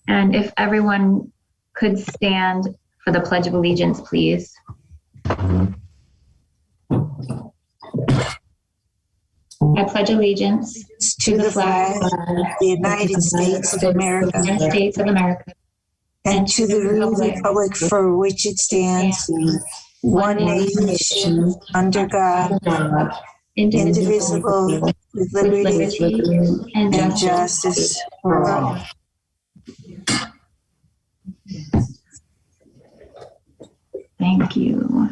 And if everyone could stand for the Pledge of Allegiance, please. I pledge allegiance to the flag of the United States of America, and to the republic for which it stands, one nation, under God, indivisible, with liberty and justice for all. Thank you.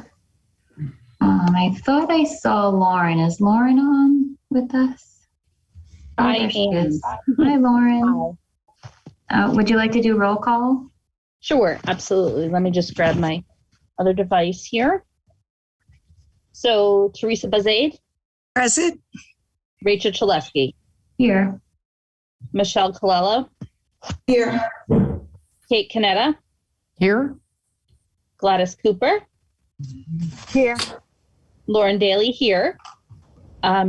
I thought I saw Lauren. Is Lauren on with us? I am. Hi, Lauren. Would you like to do roll call? Sure, absolutely. Let me just grab my other device here. So, Teresa Bazaid. Present. Rachel Chalesky. Here. Michelle Colello. Here. Kate Canetta. Here. Gladys Cooper. Here. Lauren Daly here.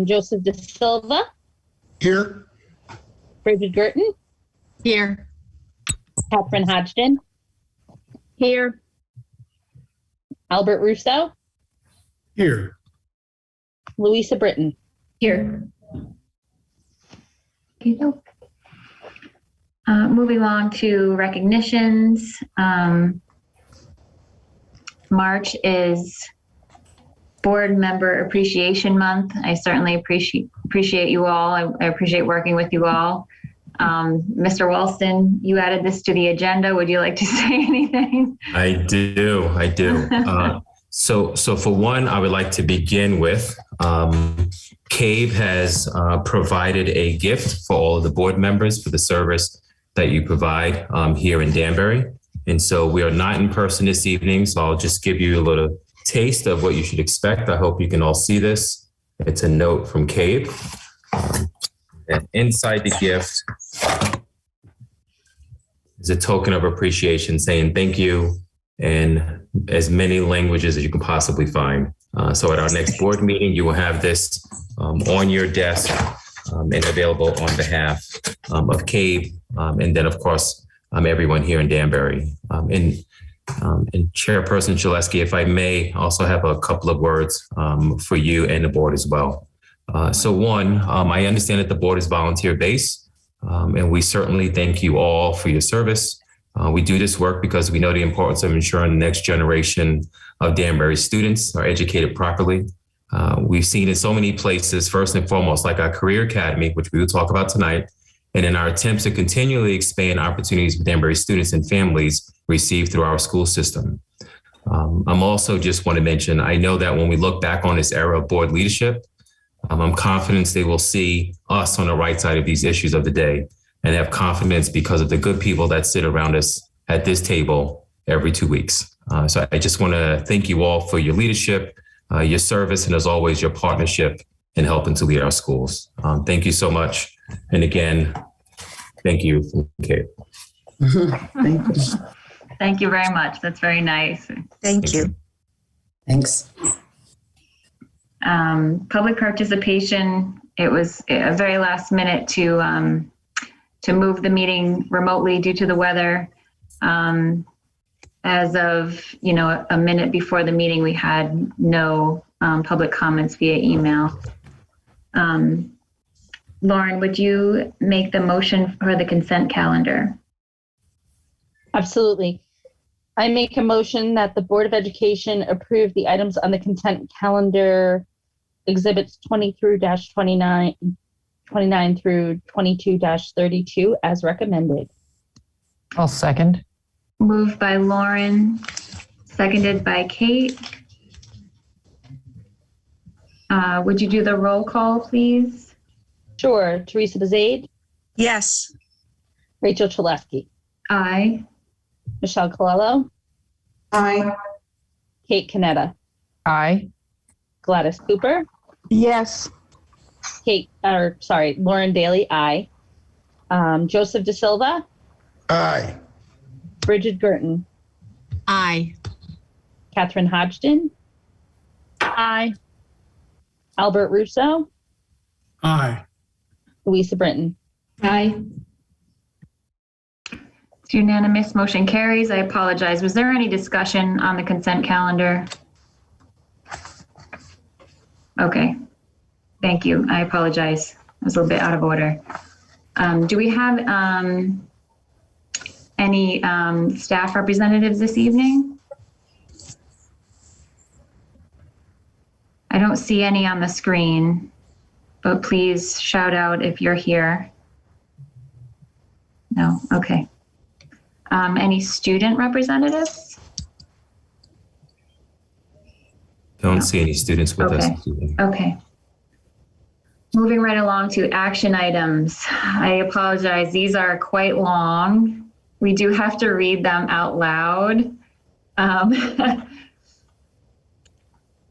Joseph De Silva. Here. Bridget Girton. Here. Catherine Hodgson. Here. Albert Russo. Here. Louisa Britton. Here. Okay, moving along to recognitions. March is Board Member Appreciation Month. I certainly appreciate you all. I appreciate working with you all. Mr. Walston, you added this to the agenda. Would you like to say anything? I do. So for one, I would like to begin with, CAVE has provided a gift for all of the board members for the service that you provide here in Danbury. And so we are not in person this evening, so I'll just give you a little taste of what you should expect. I hope you can all see this. It's a note from CAVE. And inside the gift is a token of appreciation saying thank you in as many languages as you can possibly find. So at our next board meeting, you will have this on your desk and available on behalf of CAVE. And then, of course, everyone here in Danbury. And Chairperson Chalesky, if I may, also have a couple of words for you and the board as well. So one, I understand that the board is volunteer-based, and we certainly thank you all for your service. We do this work because we know the importance of ensuring the next generation of Danbury students are educated properly. We've seen in so many places, first and foremost, like our Career Academy, which we will talk about tonight, and in our attempts to continually expand opportunities for Danbury students and families received through our school system. I'm also just want to mention, I know that when we look back on this era of board leadership, I'm confident they will see us on the right side of these issues of the day and have confidence because of the good people that sit around us at this table every 2 weeks. So I just want to thank you all for your leadership, your service, and as always, your partnership in helping to lead our schools. Thank you so much. And again, thank you. Okay. Thank you. Thank you very much. That's very nice. Thank you. Thanks. Public participation. It was a very last minute to move the meeting remotely due to the weather. As of a minute before the meeting, we had no public comments via email. Lauren, would you make the motion for the consent calendar? Absolutely. I make a motion that the Board of Education approve the items on the consent calendar, exhibits 20 through -29, 29 through 22-32 as recommended. I'll second. Moved by Lauren, seconded by Kate. Would you do the roll call, please? Sure. Teresa Bazaid. Yes. Rachel Chalesky. Aye. Michelle Colello. Aye. Kate Canetta. Aye. Gladys Cooper. Yes. Lauren Daly. Aye. Joseph De Silva. Aye. Bridget Girton. Aye. Catherine Hodgson. Aye. Albert Russo. Aye. Louisa Britton. Aye. It's unanimous. Motion carries. I apologize. Was there any discussion on the consent calendar? Okay. Thank you. I apologize. I was a little bit out of order. Do we have any staff representatives this evening? I don't see any on the screen, but please shout out if you're here. No, okay. Any student representatives? Don't see any students with us. Okay. Moving right along to action items. I apologize. These are quite long. We do have to read them out loud.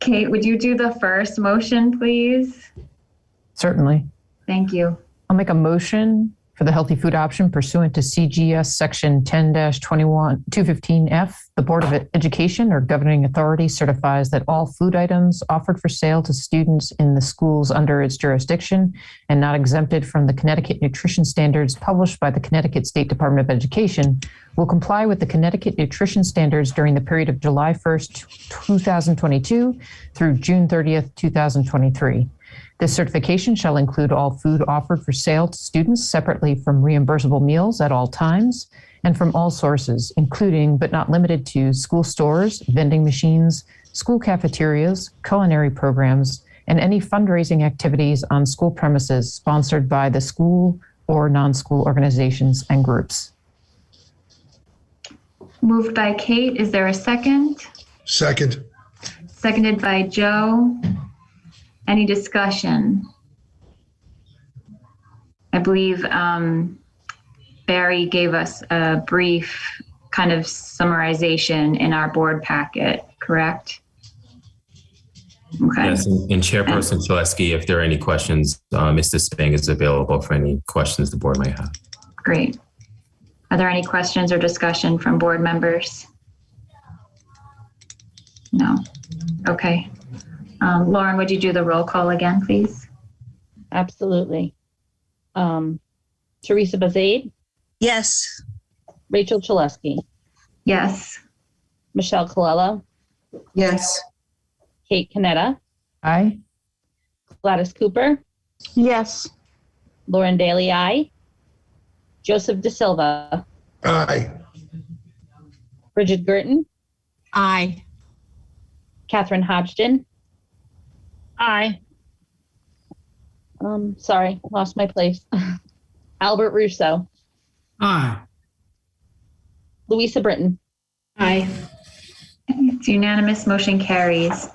Kate, would you do the first motion, please? Certainly. Thank you. I'll make a motion for the healthy food option pursuant to CGS Section 10-215F. The Board of Education or governing authority certifies that all food items offered for sale to students in the schools under its jurisdiction and not exempted from the Connecticut nutrition standards published by the Connecticut State Department of Education will comply with the Connecticut nutrition standards during the period of July 1st, 2022 through June 30th, 2023. This certification shall include all food offered for sale to students separately from reimbursable meals at all times and from all sources, including but not limited to school stores, vending machines, school cafeterias, culinary programs, and any fundraising activities on school premises sponsored by the school or non-school organizations and groups. Moved by Kate. Is there a second? Second. Seconded by Joe. Any discussion? I believe Barry gave us a brief kind of summarization in our board packet, correct? Okay. Yes, and Chairperson Chalesky, if there are any questions, Mr. Spang is available for any questions the board might have. Great. Are there any questions or discussion from board members? No. Okay. Lauren, would you do the roll call again, please? Absolutely. Teresa Bazade, Yes. Rachel Chalesky, Yes. Michelle Colello, Yes. Kate Canetta, Aye. Gladys Cooper, Yes. Lauren Daly, aye. Joseph De Silva, Aye. Bridget Girton, Aye. Catherine Hodgson. Aye. Sorry, lost my place. Albert Russo, Aye. Louisa Britton, Aye. It's unanimous. Motion carries.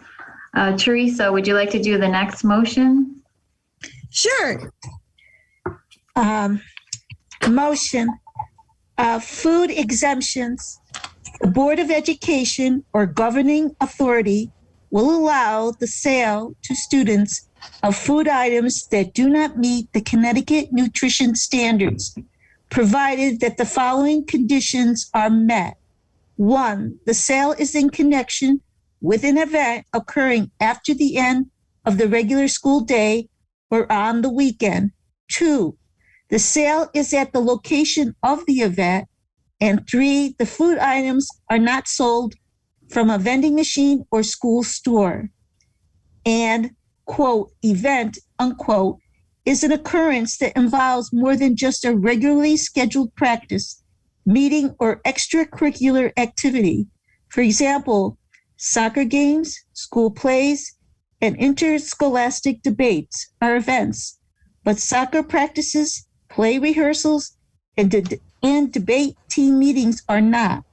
Teresa, would you like to do the next motion? Sure. Motion, food exemptions. The Board of Education or governing authority will allow the sale to students of food items that do not meet the Connecticut nutrition standards, provided that the following conditions are met. 1, the sale is in connection with an event occurring after the end of the regular school day or on the weekend. 2, the sale is at the location of the event. And 3, the food items are not sold from a vending machine or school store. And, quote, event, unquote, is an occurrence that involves more than just a regularly scheduled practice, meeting, or extracurricular activity. For example, soccer games, school plays, and interscholastic debates are events, but soccer practices, play rehearsals, and debate team meetings are not.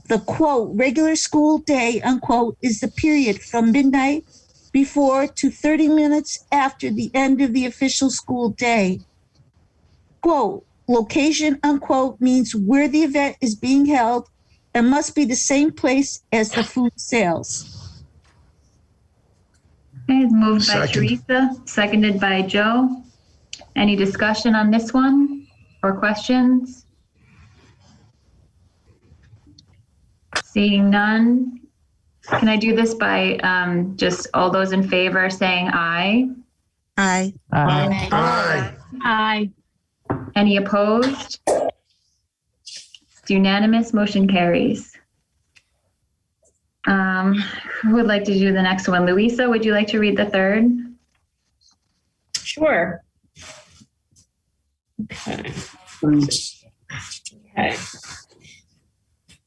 The, quote, regular school day, unquote, is the period from midnight before to 30 minutes after the end of the official school day. Quote, location, unquote, means where the event is being held and must be the same place as the food sales. Okay, it's moved by Second. Teresa, seconded by Joe. Any discussion on this one or questions? Seeing none, can I do this by just all those in favor saying aye? Aye. Aye. Aye. Any opposed? It's unanimous, motion carries. Who would like to do the next one? Louisa, would you like to read the third? Sure. Okay. Okay.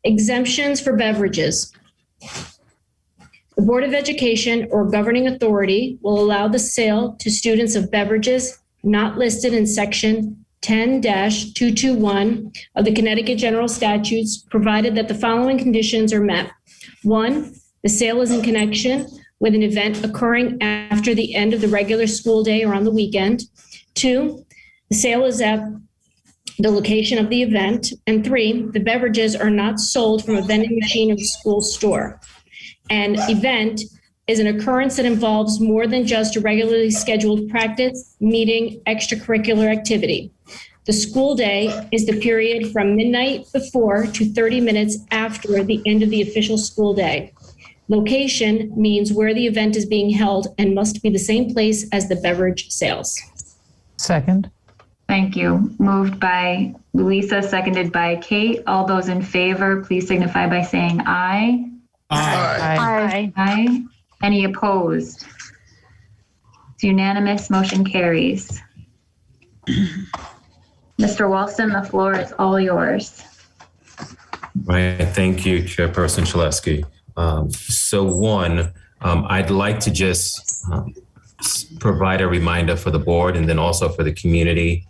Exemptions for beverages. The Board of Education or governing authority will allow the sale to students of beverages not listed in Section 10-221 of the Connecticut General Statutes, provided that the following conditions are met. 1, the sale is in connection with an event occurring after the end of the regular school day or on the weekend. 2, the sale is at the location of the event. And 3, the beverages are not sold from a vending machine or the school store. An event is an occurrence that involves more than just a regularly scheduled practice, meeting, extracurricular activity. The school day is the period from midnight before to 30 minutes after the end of the official school day. Location means where the event is being held and must be the same place as the beverage sales. Second. Thank you. Moved by Louisa, seconded by Kate. All those in favor, please signify by saying aye. Aye. Aye. Any opposed? It's unanimous, motion carries. Mr. Walston, the floor is all yours. Right. Thank you, Chairperson Shaleski. I'd like to just provide a reminder for the board and then also for the community.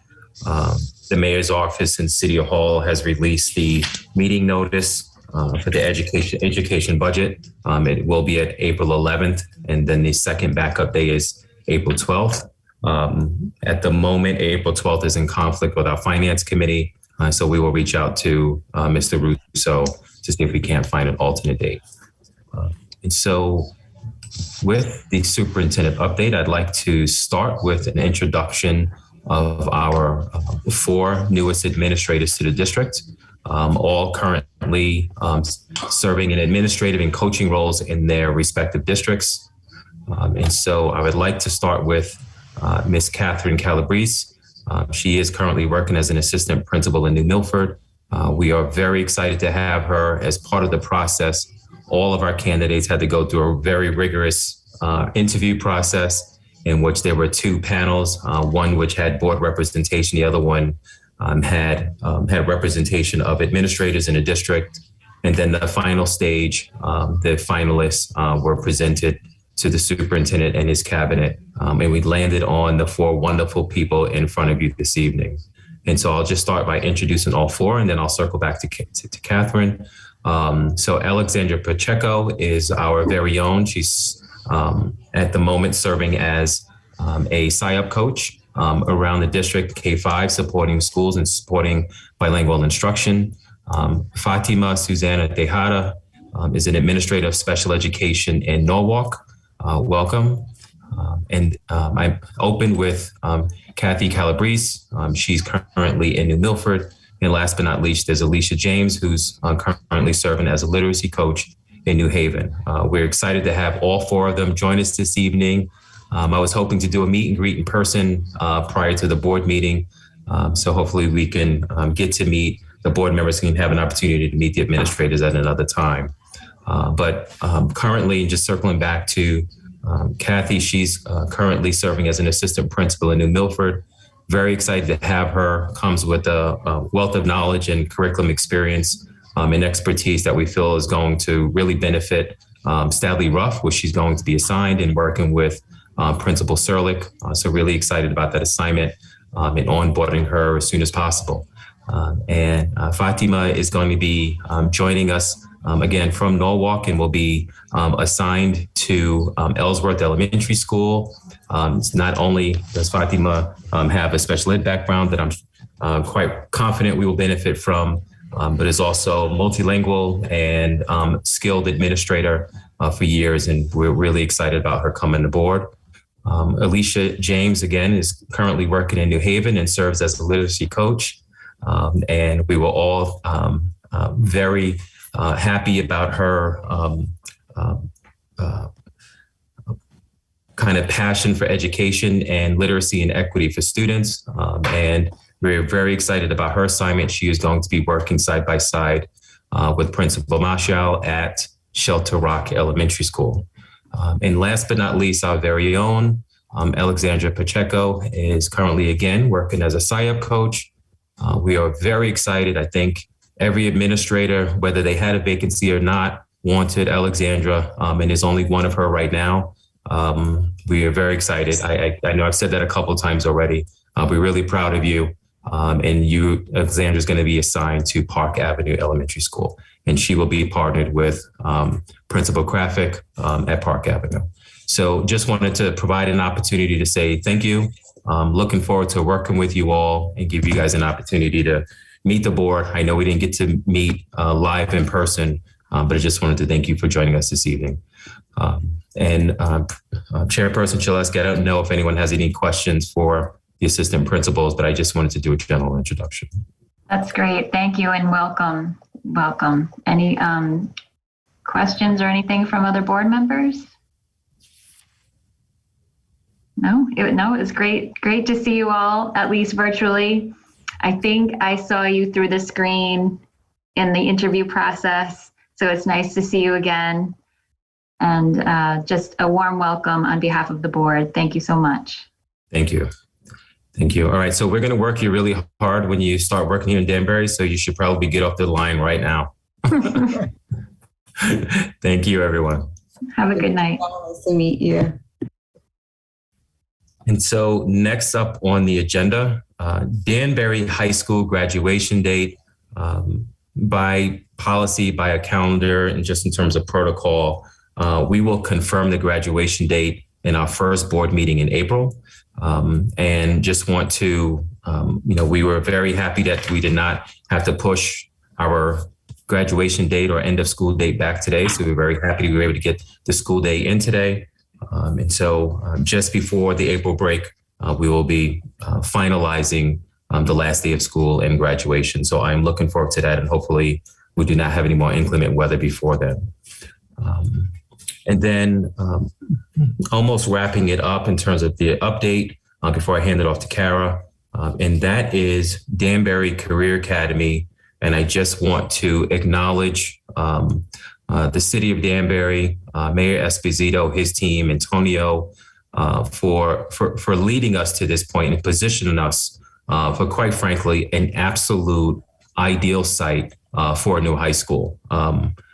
The mayor's office in City Hall has released the meeting notice for the education budget. It will be at April 11th, and then the second backup day is April 12th. At the moment, April 12th is in conflict with our finance committee, so we will reach out to Mr. Russo to see if we can't find an alternate date. And so with the superintendent update, I'd like to start with an introduction of our 4 newest administrators to the district, all currently serving in administrative and coaching roles in their respective districts. And so I would like to start with Ms. Catherine Calabrese. She is currently working as an assistant principal in New Milford. We are very excited to have her as part of the process. All of our candidates had to go through a very rigorous interview process in which there were 2 panels, one which had board representation, the other one had representation of administrators in a district. And then the final stage, the finalists were presented to the superintendent and his cabinet. And we landed on the 4 wonderful people in front of you this evening. And so I'll just start by introducing all 4, and then I'll circle back to Catherine. So Alexandra Pacheco is our very own. She's at the moment serving as a SIOP coach around the district, K-5, supporting schools and supporting bilingual instruction. Fatima Susanna Tejada is an administrator of special education in Norwalk. Welcome. And I opened with Kathy Calabrese. She's currently in New Milford. And last but not least, there's Alicia James, who's currently serving as a literacy coach in New Haven. We're excited to have all 4 of them join us this evening. I was hoping to do a meet and greet in person prior to the board meeting. So hopefully we can get to meet the board members and have an opportunity to meet the administrators at another time. But currently, just circling back to Kathy, she's currently serving as an assistant principal in New Milford. Very excited to have her. Comes with a wealth of knowledge and curriculum experience and expertise that we feel is going to really benefit Stadley Ruff, which she's going to be assigned, and working with Principal Serlich. So really excited about that assignment and onboarding her as soon as possible. And Fatima is going to be joining us again from Norwalk, and will be assigned to Ellsworth Elementary School. Not only does Fatima have a special ed background that I'm quite confident we will benefit from, but is also multilingual and skilled administrator for years, and we're really excited about her coming aboard. Alicia James, again, is currently working in New Haven and serves as a literacy coach. And we were all very happy about her kind of passion for education and literacy and equity for students. And We're very excited about her assignment. She is going to be working side by side with Principal Marshall at Shelter Rock Elementary School. And last but not least, our very own Alexandra Pacheco is currently again working as a SIAP coach. We are very excited. I think every administrator, whether they had a vacancy or not, wanted Alexandra, and there's only one of her right now. We are very excited. I know I've said that a couple of times already. We're really proud of you. And you, Alexandra, is going to be assigned to Park Avenue Elementary School, and she will be partnered with Principal Graphic at Park Avenue. So just wanted to provide an opportunity to say thank you. Looking forward to working with you all and give you guys an opportunity to meet the board. I know we didn't get to meet live in person, but I just wanted to thank you for joining us this evening. And Chairperson Chaleski, I don't know if anyone has any questions for the assistant principals, but I just wanted to do a general introduction. That's great. Thank you and welcome. Welcome. Any questions or anything from other board members? No, it was great. Great to see you all, at least virtually. I think I saw you through the screen in the interview process, so it's nice to see you again. And just a warm welcome on behalf of the board. Thank you so much. Thank you. Thank you. All right, so we're going to work you really hard when you start working here in Danbury, so you should probably get off the line right now. Thank you, everyone. Have a good night. Nice to meet you. And so next up on the agenda, Danbury High School graduation date. By policy, by a calendar, and just in terms of protocol, we will confirm the graduation date in our first board meeting in April. And just want to, we were very happy that we did not have to push our graduation date or end of school date back today. So we're very happy we were able to get the school day in today. And so just before the April break, we will be finalizing the last day of school and graduation. So I'm looking forward to that. And hopefully we do not have any more inclement weather before then. And then almost wrapping it up in terms of the update before I hand it off to Kara. And that is Danbury Career Academy. And I just want to acknowledge the city of Danbury, Mayor Esposito, his team, Antonio, for leading us to this point and positioning us for, quite frankly, an absolute ideal site for a new high school.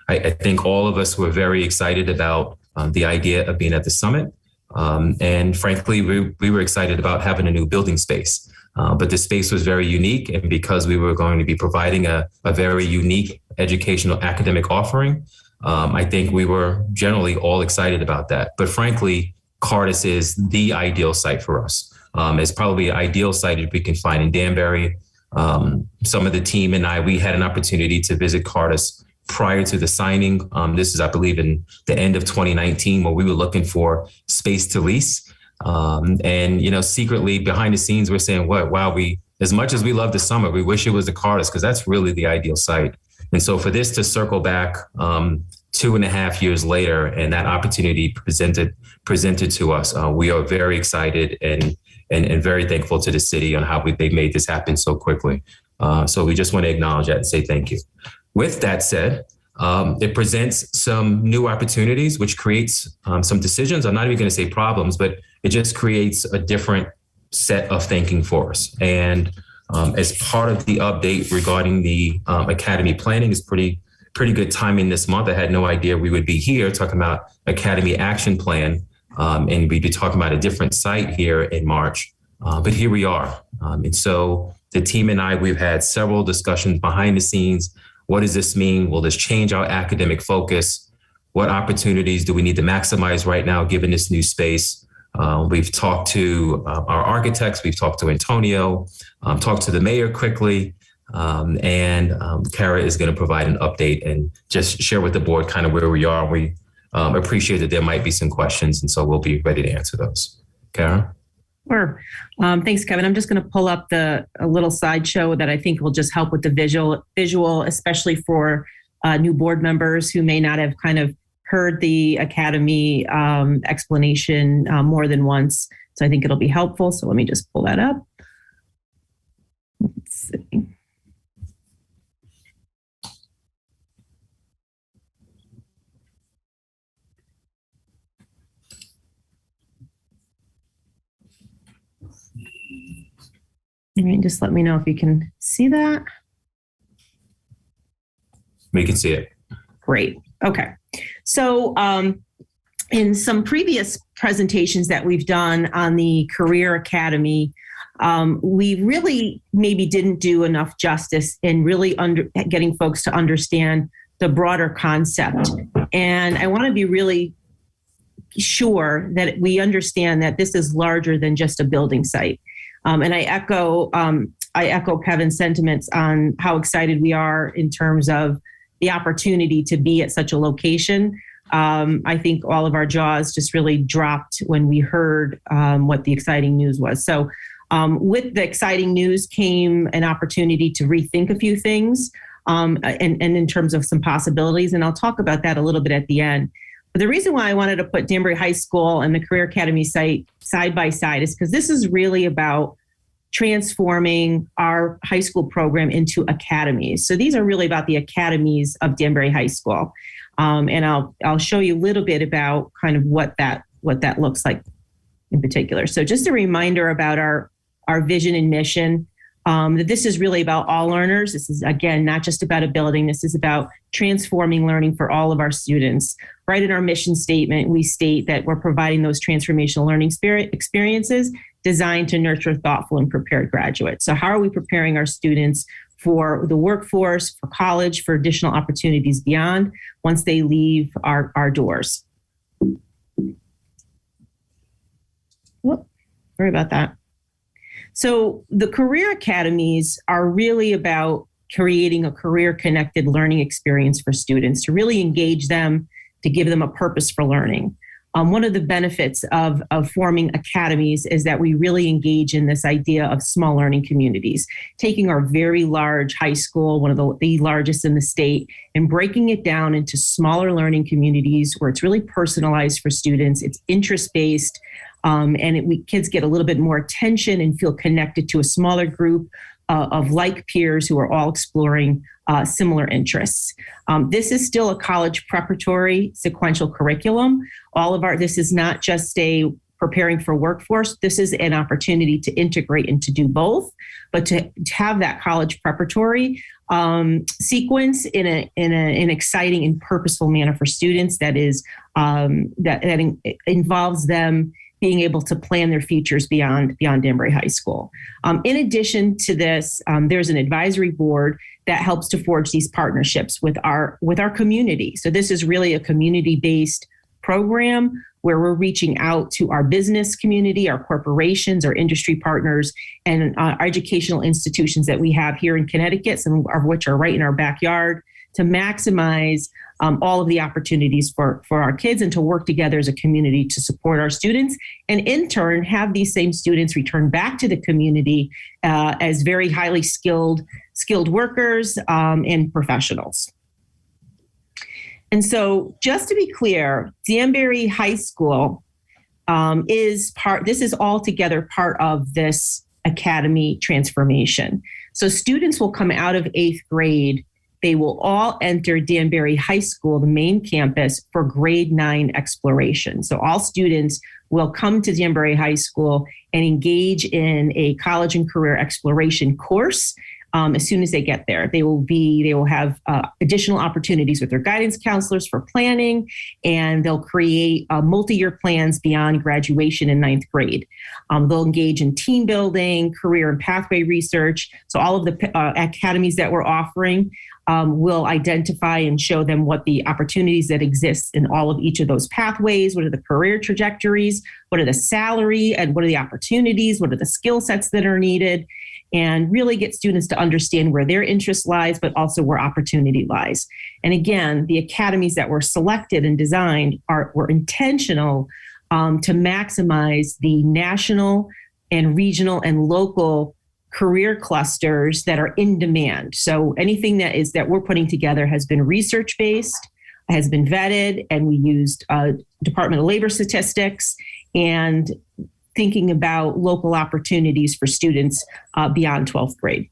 I think all of us were very excited about the idea of being at the summit. And frankly, we were excited about having a new building space. But the space was very unique. And because we were going to be providing a very unique educational academic offering, I think we were generally all excited about that. But frankly, Cardis is the ideal site for us. It's probably an ideal site that we can find in Danbury. Some of the team and I, we had an opportunity to visit Cardis prior to the signing. This is, I believe, in the end of 2019, where we were looking for space to lease. And, secretly behind the scenes, we're saying, wow, as much as we love the summer, we wish it was the Cardis, because that's really the ideal site. And so for this to circle back 2.5 years later and that opportunity presented to us, we are very excited and very thankful to the city on how they made this happen so quickly. So we just want to acknowledge that and say thank you. With that said, it presents some new opportunities, which creates some decisions. I'm not even going to say problems, but it just creates a different set of thinking for us. And as part of the update regarding the academy planning, is pretty good timing this month. I had no idea we would be here talking about academy action plan, and we'd be talking about a different site here in March. But here we are. And so the team and I, we've had several discussions behind the scenes. What does this mean? Will this change our academic focus? What opportunities do we need to maximize right now, given this new space? We've talked to our architects. We've talked to Antonio, talked to the mayor quickly. And Kara is going to provide an update and just share with the board kind of where we are. We appreciate that there might be some questions, and so we'll be ready to answer those. Kara? Sure. Thanks, Kevin. I'm just going to pull up a little slideshow that I think will just help with the visual, especially for new board members who may not have kind of heard the academy explanation more than once. So I think it'll be helpful. So let me just pull that up. Let's see. All right, just let me know if you can see that. We can see it. Great. Okay. So in some previous presentations that we've done on the Career Academy, we really maybe didn't do enough justice in really getting folks to understand the broader concept. And I want to be really sure that we understand that this is larger than just a building site. And I echo Kevin's sentiments on how excited we are in terms of the opportunity to be at such a location. I think all of our jaws just really dropped when we heard what the exciting news was. So with the exciting news came an opportunity to rethink a few things and in terms of some possibilities. And I'll talk about that a little bit at the end. But the reason why I wanted to put Danbury High School and the Career Academy site side by side is because this is really about transforming our high school program into academies. So these are really about the academies of Danbury High School. And I'll show you a little bit about kind of what that looks like in particular. So just a reminder about our vision and mission, that this is really about all learners. This is, again, not just about a building. This is about transforming learning for all of our students. Right in our mission statement, we state that we're providing those transformational learning experiences designed to nurture thoughtful and prepared graduates. So how are we preparing our students for the workforce, for college, for additional opportunities beyond once they leave our doors? Whoop, sorry about that. So the career academies are really about creating a career-connected learning experience for students, to really engage them, to give them a purpose for learning. One of the benefits of forming academies is that we really engage in this idea of small learning communities, taking our very large high school, one of the largest in the state, and breaking it down into smaller learning communities where it's really personalized for students, it's interest-based, and kids get a little bit more attention and feel connected to a smaller group of like peers who are all exploring similar interests. This is still a college preparatory sequential curriculum. This is not just a preparing for workforce. This is an opportunity to integrate and to do both, but to have that college preparatory sequence in an exciting and purposeful manner for students that involves them being able to plan their futures beyond Danbury High School. In addition to this, there's an advisory board that helps to forge these partnerships with our community. So this is really a community-based program where we're reaching out to our business community, our corporations, our industry partners, and our educational institutions that we have here in Connecticut, some of which are right in our backyard, to maximize all of the opportunities for our kids and to work together as a community to support our students, and in turn have these same students return back to the community as very highly skilled workers and professionals. And so just to be clear, Danbury High School this is altogether part of this academy transformation. So students will come out of 8th grade. They will all enter Danbury High School, the main campus, for grade 9 exploration. So all students will come to Danbury High School and engage in a college and career exploration course. As soon as they get there, they will have additional opportunities with their guidance counselors for planning, and they'll create multi-year plans beyond graduation in 9th grade. They'll engage in team building, career and pathway research. So all of the academies that we're offering will identify and show them what the opportunities that exist in all of each of those pathways. What are the career trajectories? What are the salary and what are the opportunities? What are the skill sets that are needed? And really get students to understand where their interest lies, but also where opportunity lies. And again, the academies that were selected and designed were intentional to maximize the national and regional and local career clusters that are in demand. So anything that we're putting together has been research-based, has been vetted, and we used Department of Labor statistics and thinking about local opportunities for students beyond 12th grade.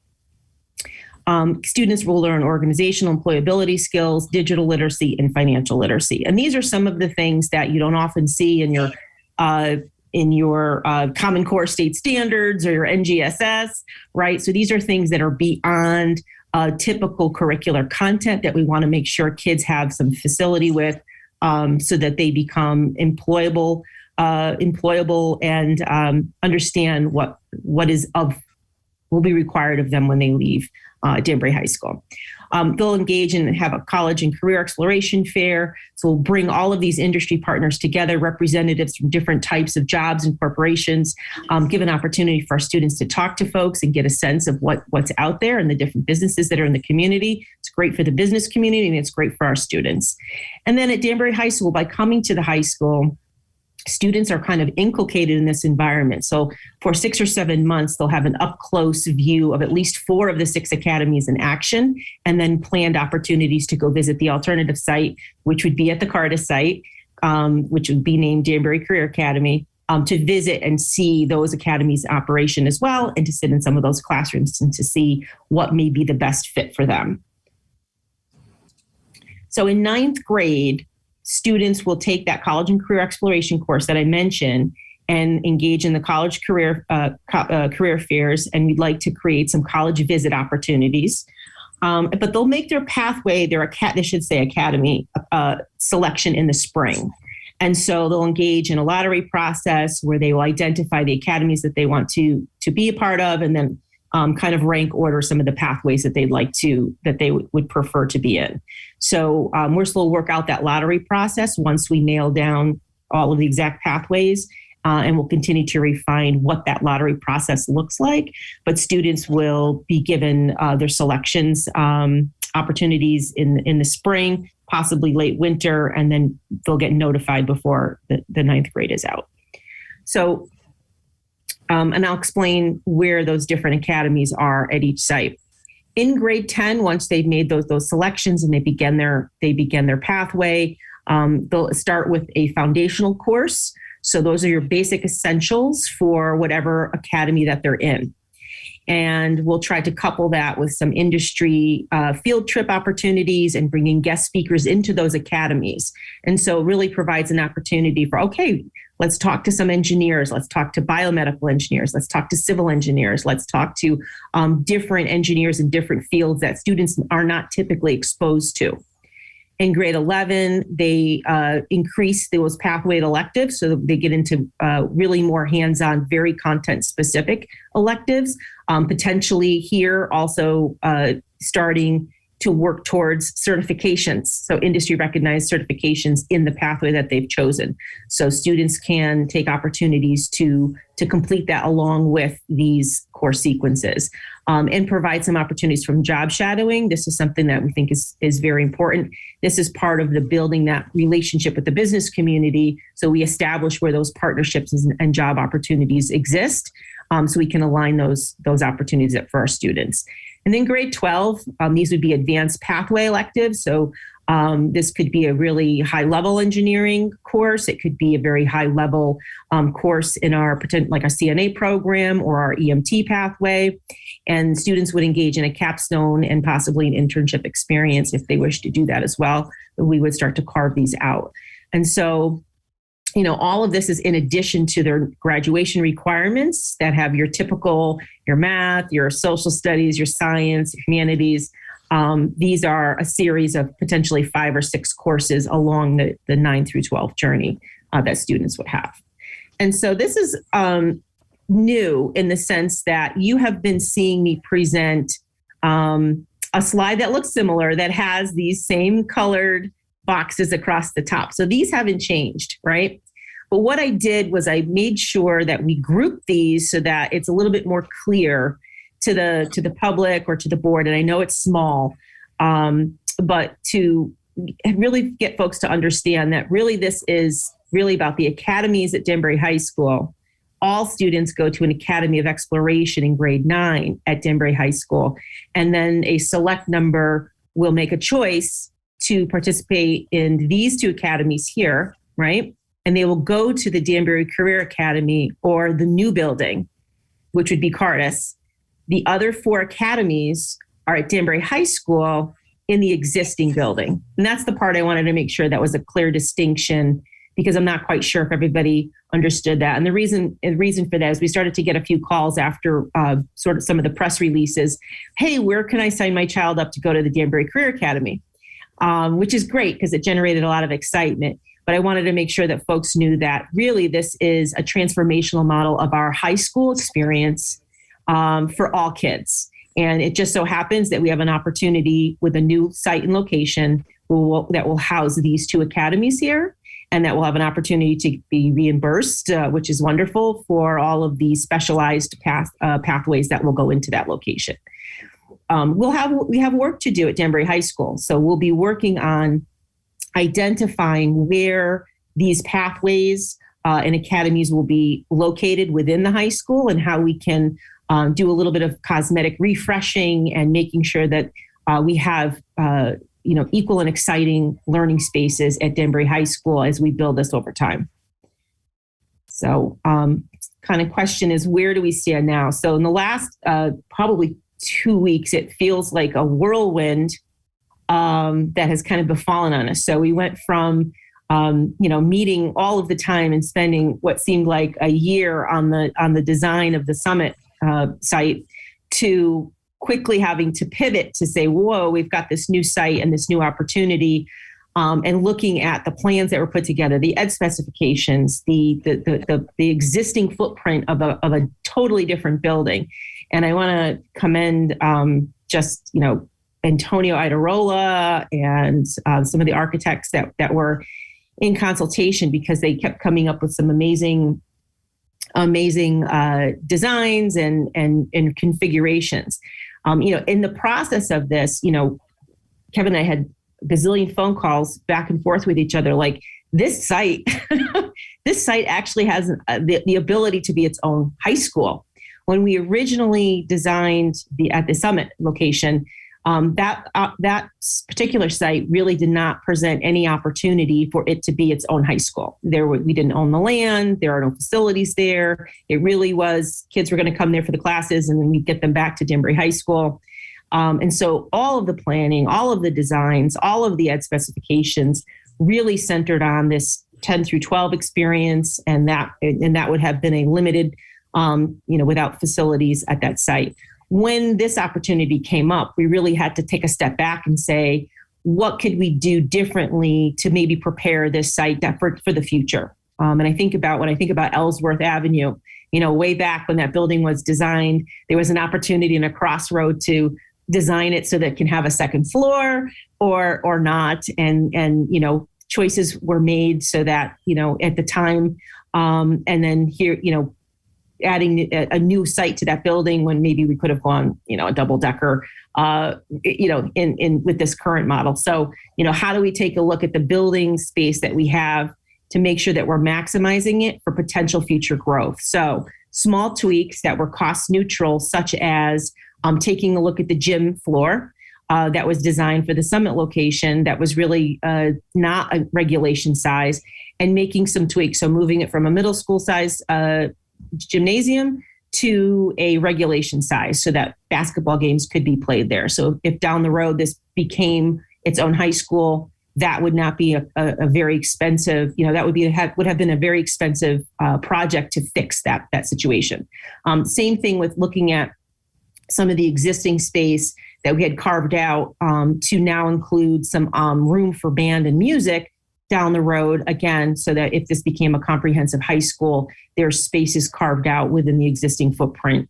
Students will learn organizational employability skills, digital literacy, and financial literacy. And these are some of the things that you don't often see in your Common Core state standards or your NGSS, right? So these are things that are beyond typical curricular content that we want to make sure kids have some facility with, so that they become employable and understand what will be required of them when they leave Danbury High School. They'll engage and have a college and career exploration fair. So we'll bring all of these industry partners together, representatives from different types of jobs and corporations, give an opportunity for our students to talk to folks and get a sense of what's out there and the different businesses that are in the community. It's great for the business community and it's great for our students. And then at Danbury High School, by coming to the high school, students are kind of inculcated in this environment. So for 6 or 7 months, they'll have an up-close view of at least 4 of the 6 academies in action, and then planned opportunities to go visit the alternative site, which would be at the Carta site, which would be named Danbury Career Academy, to visit and see those academies in operation as well, and to sit in some of those classrooms and to see what may be the best fit for them. So in 9th grade, students will take that college and career exploration course that I mentioned and engage in the college career fairs. And we'd like to create some college visit opportunities. But they'll make their pathway, academy selection in the spring. And so they'll engage in a lottery process where they will identify the academies that they want to be a part of, and then kind of rank order some of the pathways that they would prefer to be in. So we're still work out that lottery process once we nail down all of the exact pathways, and we'll continue to refine what that lottery process looks like. But students will be given their selections opportunities in the spring, possibly late winter, and then they'll get notified before the 9th grade is out. So, and I'll explain where those different academies are at each site. In grade 10, once they've made those selections and they begin their pathway, they'll start with a foundational course. So those are your basic essentials for whatever academy that they're in. And we'll try to couple that with some industry field trip opportunities and bringing guest speakers into those academies. And so it really provides an opportunity for, okay, let's talk to some engineers. Let's talk to biomedical engineers. Let's talk to civil engineers. Let's talk to different engineers in different fields that students are not typically exposed to. In grade 11, they increase those pathway electives, so they get into really more hands-on, very content-specific electives. Potentially here also starting to work towards certifications, so industry-recognized certifications in the pathway that they've chosen. So students can take opportunities to complete that along with these course sequences, and provide some opportunities from job shadowing. This is something that we think is very important. This is part of the building that relationship with the business community, so we establish where those partnerships and job opportunities exist, so we can align those opportunities for our students. And then grade 12, these would be advanced pathway electives. So this could be a really high-level engineering course. It could be a very high-level course in our CNA program or our EMT pathway. And students would engage in a capstone and possibly an internship experience if they wish to do that as well. We would start to carve these out. And so, all of this is in addition to their graduation requirements that have your typical, your math, your social studies, your science, humanities. These are a series of potentially 5 or 6 courses along the 9 through 12 journey that students would have. And so this is new in the sense that you have been seeing me present a slide that looks similar that has these same colored boxes across the top. So these haven't changed, right? But what I did was I made sure that we grouped these so that it's a little bit more clear to the public or to the board. And I know it's small, but to really get folks to understand that really this is really about the academies at Danbury High School. All students go to an Academy of Exploration in grade 9 at Danbury High School. And then a select number will make a choice to participate in these 2 academies here, right? And they will go to the Danbury Career Academy or the new building, which would be Cardis. The other 4 academies are at Danbury High School in the existing building. And that's the part I wanted to make sure that was a clear distinction, because I'm not quite sure if everybody understood that. And the reason for that is we started to get a few calls after sort of some of the press releases. Hey, where can I sign my child up to go to the Danbury Career Academy? Which is great because it generated a lot of excitement. But I wanted to make sure that folks knew that really this is a transformational model of our high school experience for all kids. And it just so happens that we have an opportunity with a new site and location that will house these two academies here, and that will have an opportunity to be reimbursed, which is wonderful for all of the specialized pathways that will go into that location. We have work to do at Danbury High School. So we'll be working on identifying where these pathways and academies will be located within the high school, and how we can do a little bit of cosmetic refreshing and making sure that we have equal and exciting learning spaces at Danbury High School as we build this over time. So kind of question is, where do we stand now? So in the last probably 2 weeks, it feels like a whirlwind that has kind of befallen on us. So we went from meeting all of the time and spending what seemed like a year on the design of the summit site, to quickly having to pivot to say, whoa, we've got this new site and this new opportunity, and looking at the plans that were put together, the ed specifications, the existing footprint of a totally different building. And I want to commend Antonio Idarola and some of the architects that were in consultation, because they kept coming up with some amazing designs and configurations. In the process of this, Kevin and I had a gazillion phone calls back and forth with each other. Like, this site, this site actually has the ability to be its own high school. When we originally designed at the summit location, that particular site really did not present any opportunity for it to be its own high school. We didn't own the land. There are no facilities there. It really was kids were going to come there for the classes, and then we'd get them back to Danbury High School. And so all of the planning, all of the designs, all of the ed specifications really centered on this 10 through 12 experience, and that would have been a limited, without facilities at that site. When this opportunity came up, we really had to take a step back and say, what could we do differently to maybe prepare this site for the future? And when I think about Ellsworth Avenue, way back when that building was designed, there was an opportunity in a crossroad to design it so that it can have a second floor or not. And choices were made so that, at the time, and then here, adding a new site to that building when maybe we could have gone, a double decker, in with this current model. So, how do we take a look at the building space that we have to make sure that we're maximizing it for potential future growth? So small tweaks that were cost neutral, such as taking a look at the gym floor that was designed for the summit location that was really not a regulation size, and making some tweaks. So moving it from a middle school size gymnasium to a regulation size so that basketball games could be played there. So if down the road this became its own high school, that would not be a very expensive, that would have been a very expensive project to fix that situation. Same thing with looking at some of the existing space that we had carved out to now include some room for band and music down the road, again, so that if this became a comprehensive high school, there's spaces carved out within the existing footprint,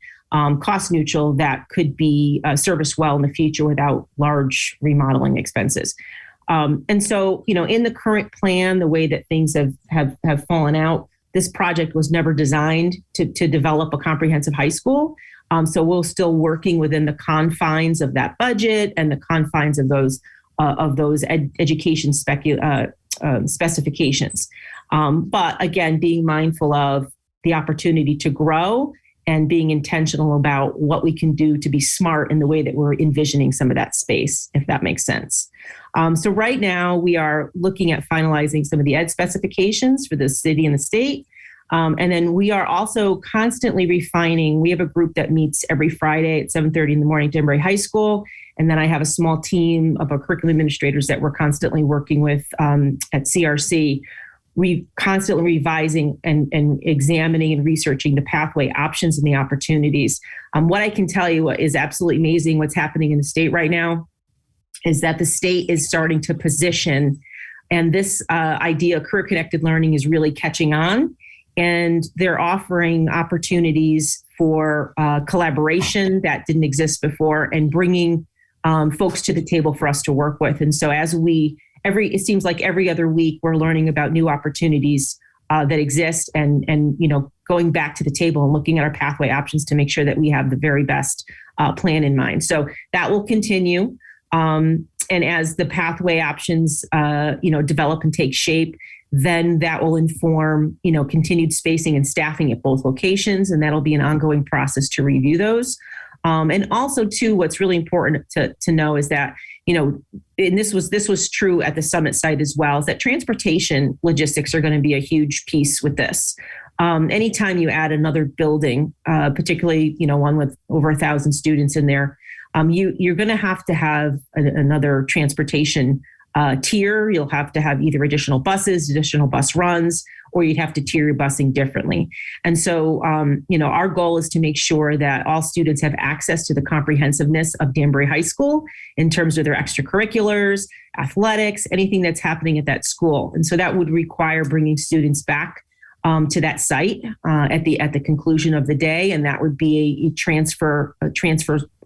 cost neutral, that could be serviced well in the future without large remodeling expenses. And so, in the current plan, the way that things have fallen out, this project was never designed to develop a comprehensive high school. So we're still working within the confines of that budget and the confines of those education specifications. But again, being mindful of the opportunity to grow and being intentional about what we can do to be smart in the way that we're envisioning some of that space, if that makes sense. So right now we are looking at finalizing some of the ed specifications for the city and the state. And then we are also constantly refining. We have a group that meets every Friday at 7:30 in the morning at Danbury High School. And then I have a small team of our curriculum administrators that we're constantly working with at CRC. We constantly revising and examining and researching the pathway options and the opportunities. What I can tell you is absolutely amazing what's happening in the state right now is that the state is starting to position, and this idea of career-connected learning is really catching on. And they're offering opportunities for collaboration that didn't exist before and bringing folks to the table for us to work with. And so as it seems like every other week we're learning about new opportunities that exist and going back to the table and looking at our pathway options to make sure that we have the very best plan in mind. So that will continue. And as the pathway options, develop and take shape, then that will inform, continued spacing and staffing at both locations. And that'll be an ongoing process to review those. And also too, what's really important to know is that, and this was true at the Summit site as well, is that transportation logistics are going to be a huge piece with this. Anytime you add another building, particularly, one with over 1,000 students in there, you're going to have another transportation tier. You'll have to have either additional buses, additional bus runs, or you'd have to tier your busing differently. And so, our goal is to make sure that all students have access to the comprehensiveness of Danbury High School in terms of their extracurriculars, athletics, anything that's happening at that school. And so that would require bringing students back to that site at the conclusion of the day, and that would be a transfer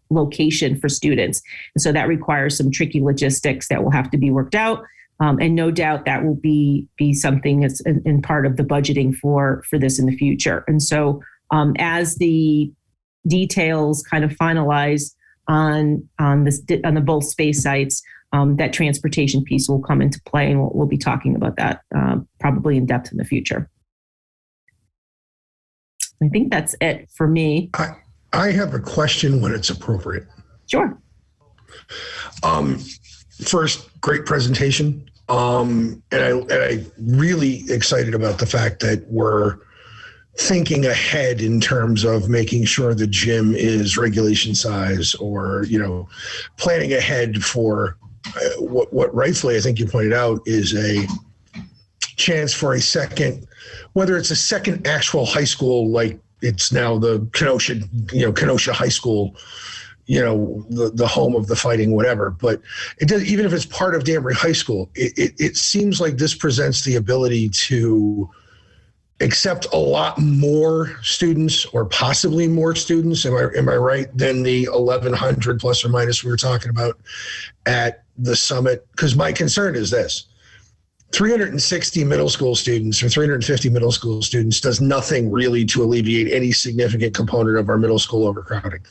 location for students. And so that requires some tricky logistics that will have to be worked out. And no doubt that will be something that's in part of the budgeting for this in the future. And so as the details kind of finalize on the both space sites, that transportation piece will come into play, and we'll be talking about that probably in depth in the future. I think that's it for me. I have a question when it's appropriate. Sure. First, great presentation. And I'm really excited about the fact that we're thinking ahead in terms of making sure the gym is regulation size, or, planning ahead for what rightfully I think you pointed out is a chance for a second, whether it's a second actual high school, like it's now the Kenosha High School, the home of the fighting, whatever. But it does, even if it's part of Danbury High School, it seems like this presents the ability to accept a lot more students, or possibly more students. Am I right? Than the 1,100 plus or minus we were talking about at the Summit? Because my concern is this: 360 middle school students or 350 middle school students does nothing really to alleviate any significant component of our middle school overcrowding.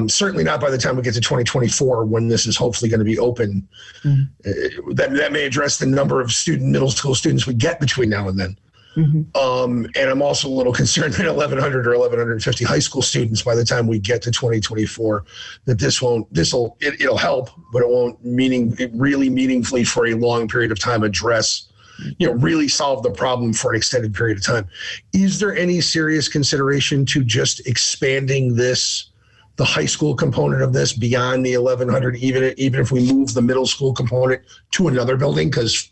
Certainly not by the time we get to 2024, when this is hopefully going to be open. Mm-hmm. That may address the number of middle school students we get between now and then. Mm-hmm. And I'm also a little concerned that 1,100 or 1,150 high school students by the time we get to 2024, that it'll help, but it won't really meaningfully for a long period of time address, really solve the problem for an extended period of time. Is there any serious consideration to just expanding the high school component of this beyond the 1,100, even if we move the middle school component to another building? Because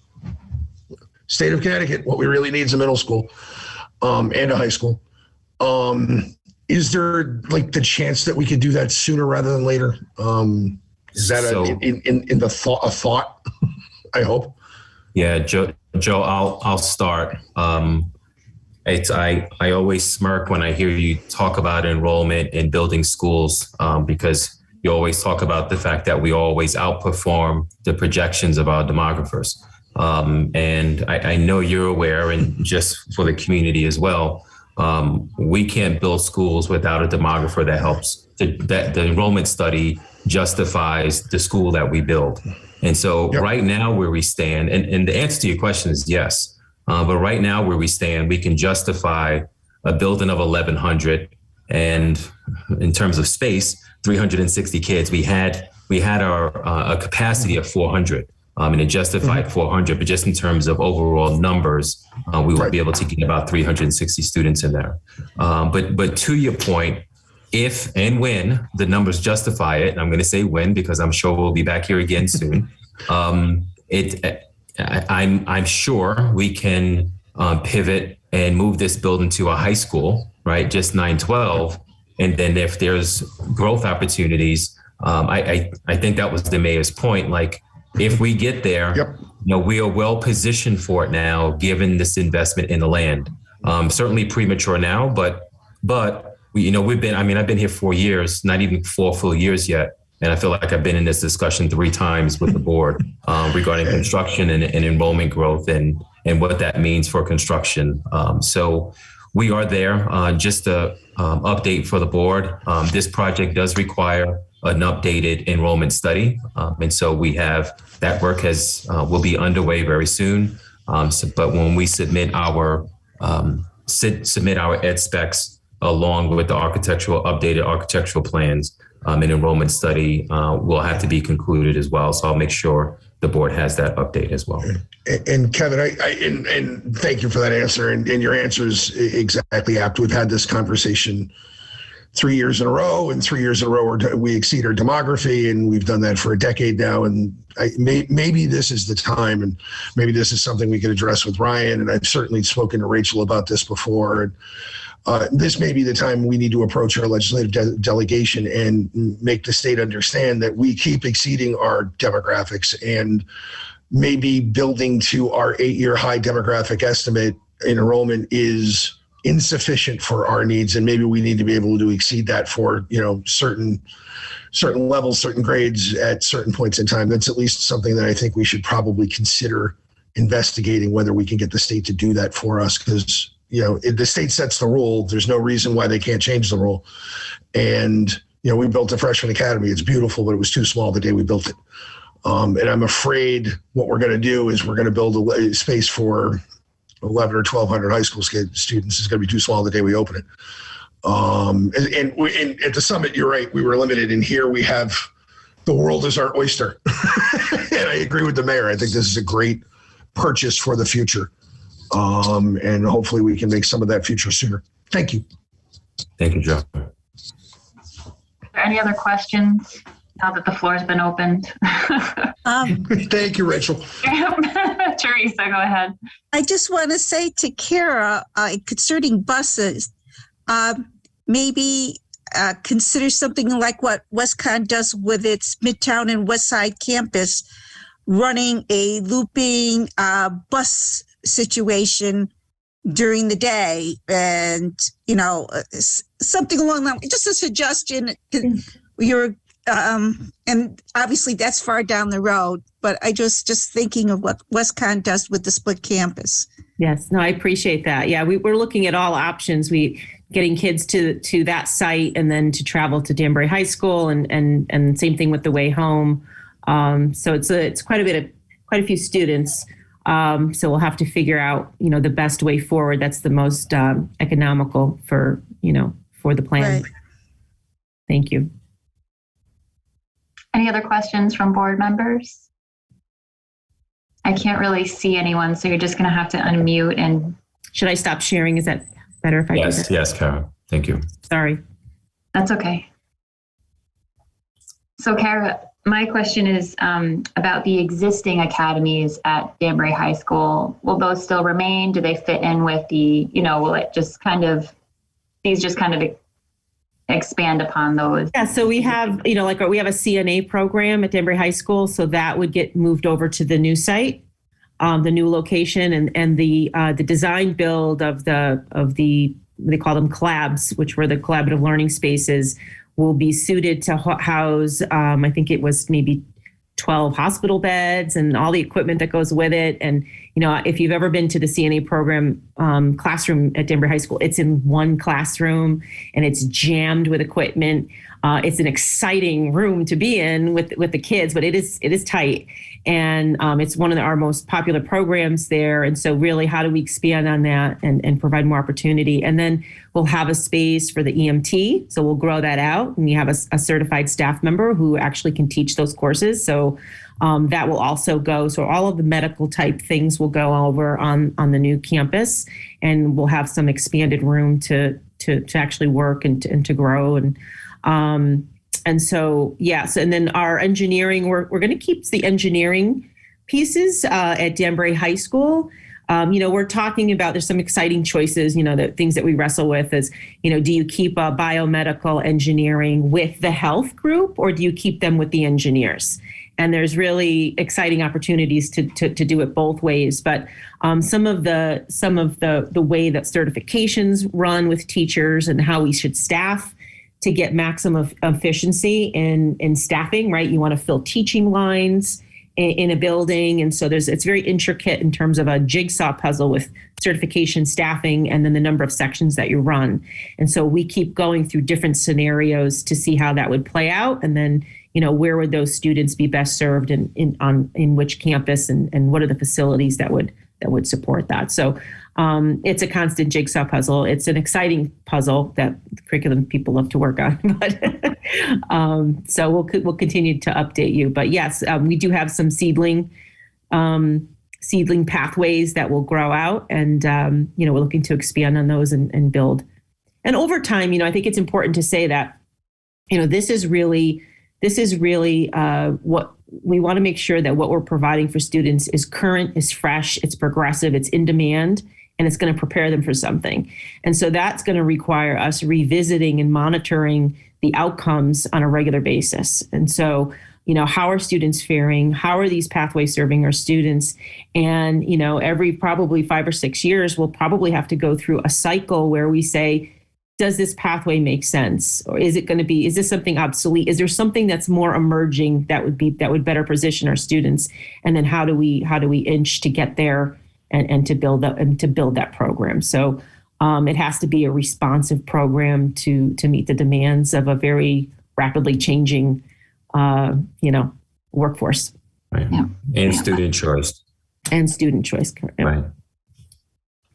state of Connecticut, what we really need is a middle school and a high school. Is there the chance that we could do that sooner rather than later? Is that a thought? I hope. Yeah, Joe, I'll start. I always smirk when I hear you talk about enrollment and building schools, because you always talk about the fact that we always outperform the projections of our demographers. And I know you're aware, and just for the community as well, we can't build schools without a demographer that helps. That the enrollment study justifies the school that we build. And so Right now where we stand, and the answer to your question is yes. But right now where we stand, we can justify a building of 1,100, and in terms of space, 360 kids. We had our a capacity of 400. and it justified 400, but just in terms of overall numbers, we will be able to get about 360 students in there. But to your point, if and when the numbers justify it, and I'm going to say when because I'm sure we'll be back here again soon. I'm sure we can pivot and move this building to a high school, right? Just 912, and then if there's growth opportunities, I think that was the mayor's point. Like if we get there, we are well positioned for it now, given this investment in the land. Certainly premature now, but. I've been here 4 years, not even 4 full years yet. And I feel like I've been in this discussion 3 times with the board regarding construction and enrollment growth and what that means for construction. So we are there. Just a update for the board. This project does require an updated enrollment study. And so we have that work will be underway very soon. But when we submit our ed specs, along with the updated architectural plans, and enrollment study will have to be concluded as well. So I'll make sure the board has that update as well. And Kevin, and thank you for that answer. And your answer is exactly apt. We've had this conversation 3 years in a row, and 3 years in a row we exceed our demography, and we've done that for a decade now. And maybe this is the time, and maybe this is something we could address with Ryan. And I've certainly spoken to Rachel about this before. And, this may be the time we need to approach our legislative delegation and make the state understand that we keep exceeding our demographics, and maybe building to our 8-year high demographic estimate in enrollment is insufficient for our needs. And maybe we need to be able to exceed that for, certain levels, certain grades at certain points in time. That's at least something that I think we should probably consider investigating, whether we can get the state to do that for us, because if the state sets the rule, there's no reason why they can't change the rule. And, we built a freshman academy. It's beautiful, but it was too small the day we built it. And I'm afraid what we're going to do is we're going to build a space for 11 or 1,200 high school students. Is going to be too small the day we open it. And at the summit, you're right, we were limited. And here we have the world is our oyster. And I agree with the mayor. I think this is a great purchase for the future. And hopefully we can make some of that future sooner. Thank you. Thank you, Joe. Are there any other questions now that the floor has been opened? Thank you, Rachel. Teresa, go ahead. I just want to say to Kara, concerning buses, maybe consider something like what WestCon does with its Midtown and West Side campus, running a looping bus situation during the day, and something along that. Just a suggestion. You're and obviously that's far down the road, but I just thinking of what WestCon does with the split campus. Yes, no, I appreciate that. Yeah, we're looking at all options. Getting kids to that site, and then to travel to Danbury High School, and same thing with the way home. So it's quite a few students. So we'll have to figure out, the best way forward. That's the most economical for the plan. Right. Thank you. Any other questions from board members? I can't really see anyone, so you're just going to have to unmute. And should I stop sharing? Is that better if I do that? Yes, Kara. Thank you. Sorry. That's okay. So, Kara, my question is about the existing academies at Danbury High School. Will those still remain? Do they fit in with will it just these just kind of expand upon those? Yeah, so we have, we have a CNA program at Danbury High School, so that would get moved over to the new site, the new location, and the design build of the they call them collabs, which were the collaborative learning spaces, will be suited to house, I think it was maybe 12 hospital beds and all the equipment that goes with it. And, if you've ever been to the CNA program classroom at Danbury High School, it's in one classroom and it's jammed with equipment. it's an exciting room to be in with the kids, but it is tight. And it's one of our most popular programs there. And so really, how do we expand on that and provide more opportunity? And then we'll have a space for the EMT. So we'll grow that out. And you have a certified staff member who actually can teach those courses. So that will also go. So all of the medical type things will go over on the new campus. And we'll have some expanded room to actually work and to grow. And so, yes. And then our engineering, we're going to keep the engineering pieces at Danbury High School. We're talking about, there's some exciting choices, the things that we wrestle with is, do you keep a biomedical engineering with the health group, or do you keep them with the engineers? And there's really exciting opportunities to do it both ways. But some of the way that certifications run with teachers and how we should staff to get maximum efficiency in staffing, right? You want to fill teaching lines in a building. And so it's very intricate in terms of a jigsaw puzzle with certification, staffing, and then the number of sections that you run. And so we keep going through different scenarios to see how that would play out. And then, where would those students be best served in which campus, and what are the facilities that would support that? So it's a constant jigsaw puzzle. It's an exciting puzzle that the curriculum people love to work on. But so we'll continue to update you. But yes, we do have some seedling pathways that will grow out, and we're looking to expand on those and build. And over time, I think it's important to say that this is really what we want to make sure that what we're providing for students is current, is fresh, it's progressive, it's in demand, and it's going to prepare them for something. And so that's going to require us revisiting and monitoring the outcomes on a regular basis. And so, how are students faring? How are these pathways serving our students? And, every probably 5 or 6 years, we'll probably have to go through a cycle where we say, does this pathway make sense? Or is this something obsolete? Is there something that's more emerging that would better position our students? And then how do we inch to get there and to build that program? So it has to be a responsive program to meet the demands of a very rapidly changing, workforce. Right. Yeah. And student choice. And student choice. Right.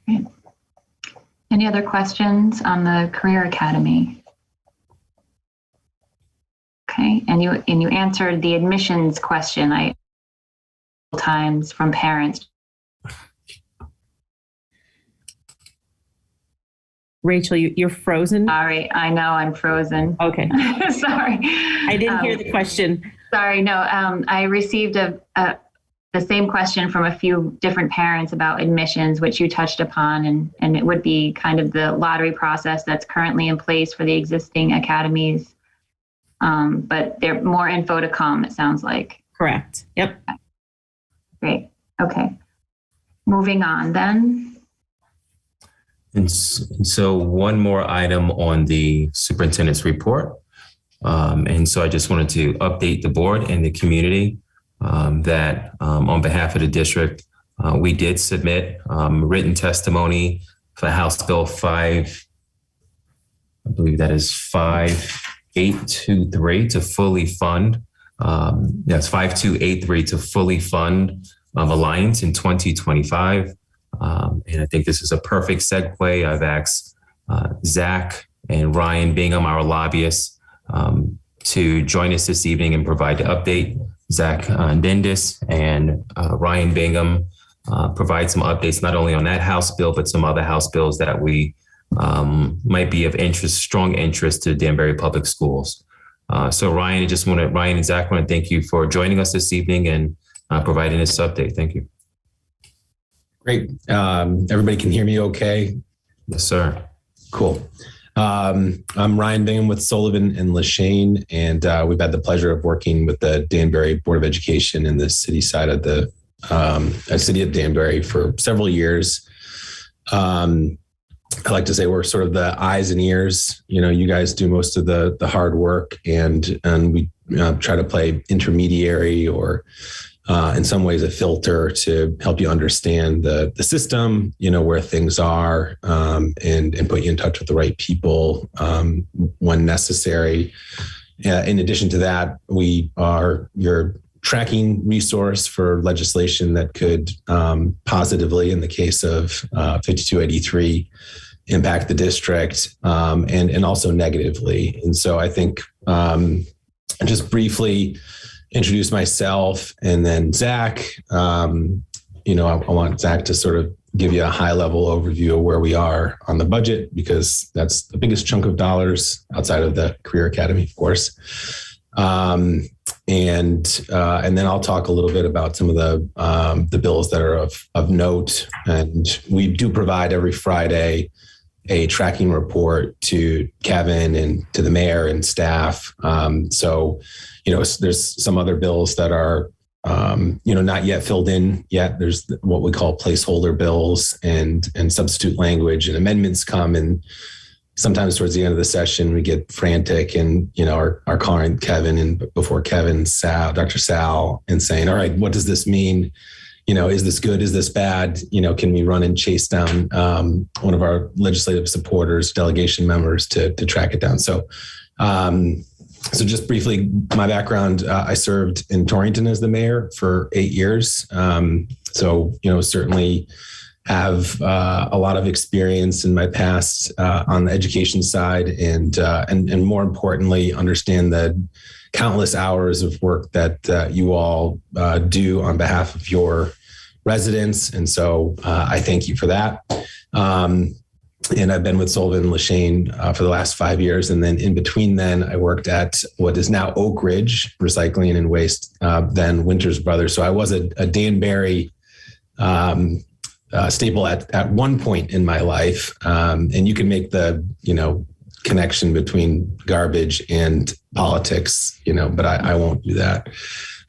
Great. Any other questions on the Career Academy? Okay, and you answered the admissions question times from parents. Rachel, you're frozen. Sorry, I know I'm frozen. Okay. Sorry. I didn't hear the question. Sorry, no, I received the same question from a few different parents about admissions, which you touched upon, and it would be kind of the lottery process that's currently in place for the existing academies. But there more info to come, it sounds like. Correct. Yep. Great. Okay. Moving on then. And so one more item on the superintendent's report. And so I just wanted to update the board and the community that on behalf of the district, we did submit written testimony for House Bill 5, I believe that is 5823 to fully fund, 5283 to fully fund Alliance in 2025. And I think this is a perfect segue. I've asked Zach and Ryan Bingham, our lobbyists, to join us this evening and provide the update. Zach Dendis and Ryan Bingham provide some updates, not only on that House bill, but some other House bills that we might be of strong interest to Danbury Public Schools. So Ryan and Zach want to thank you for joining us this evening and providing this update. Thank you. Great. Everybody can hear me okay? Yes, sir. Cool. I'm Ryan Bingham with Sullivan and Lashane, and we've had the pleasure of working with the Danbury Board of Education in the city side of the city of Danbury for several years. I like to say we're sort of the eyes and ears. You guys do most of the hard work, and we try to play intermediary or in some ways a filter to help you understand the system, where things are, and put you in touch with the right people when necessary. In addition to that, we are your tracking resource for legislation that could positively, in the case of 5283, impact the district, and also negatively. And so I think just briefly introduce myself and then Zach. I want Zach to sort of give you a high level overview of where we are on the budget, because that's the biggest chunk of dollars outside of the Career Academy, of course. And then I'll talk a little bit about some of the bills that are of note. And we do provide every Friday a tracking report to Kevin and to the mayor and staff. So there's some other bills that are, not yet filled in yet. There's what we call placeholder bills and substitute language, and amendments come. And sometimes towards the end of the session, we get frantic and, are calling Kevin and before Kevin, Dr. Sal, and saying, all right, what does this mean? Is this good? Is this bad? Can we run and chase down one of our legislative supporters, delegation members to track it down? So just briefly, my background, I served in Torrington as the mayor for 8 years. Certainly have a lot of experience in my past on the education side, and more importantly, understand the countless hours of work that you all do on behalf of your residents. And so I thank you for that. And I've been with Sullivan & Lashane for the last 5 years. And then in between then, I worked at what is now Oak Ridge Recycling and Waste, then Winters Brothers. So I was a Danbury staple at one point in my life. And you can make the, connection between garbage and politics, but I won't do that.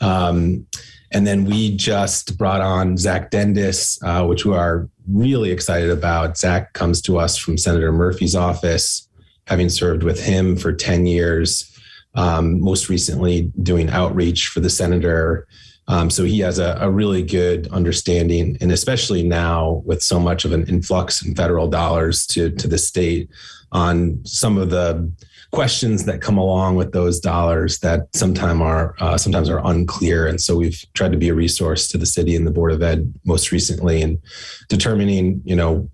And then we just brought on Zach Dendis, which we are really excited about. Zach comes to us from Senator Murphy's office, having served with him for 10 years, most recently doing outreach for the senator. So he has a really good understanding, and especially now with so much of an influx in federal dollars to the state, on some of the questions that come along with those dollars that sometimes are unclear. And so we've tried to be a resource to the city and the Board of Ed most recently in determining,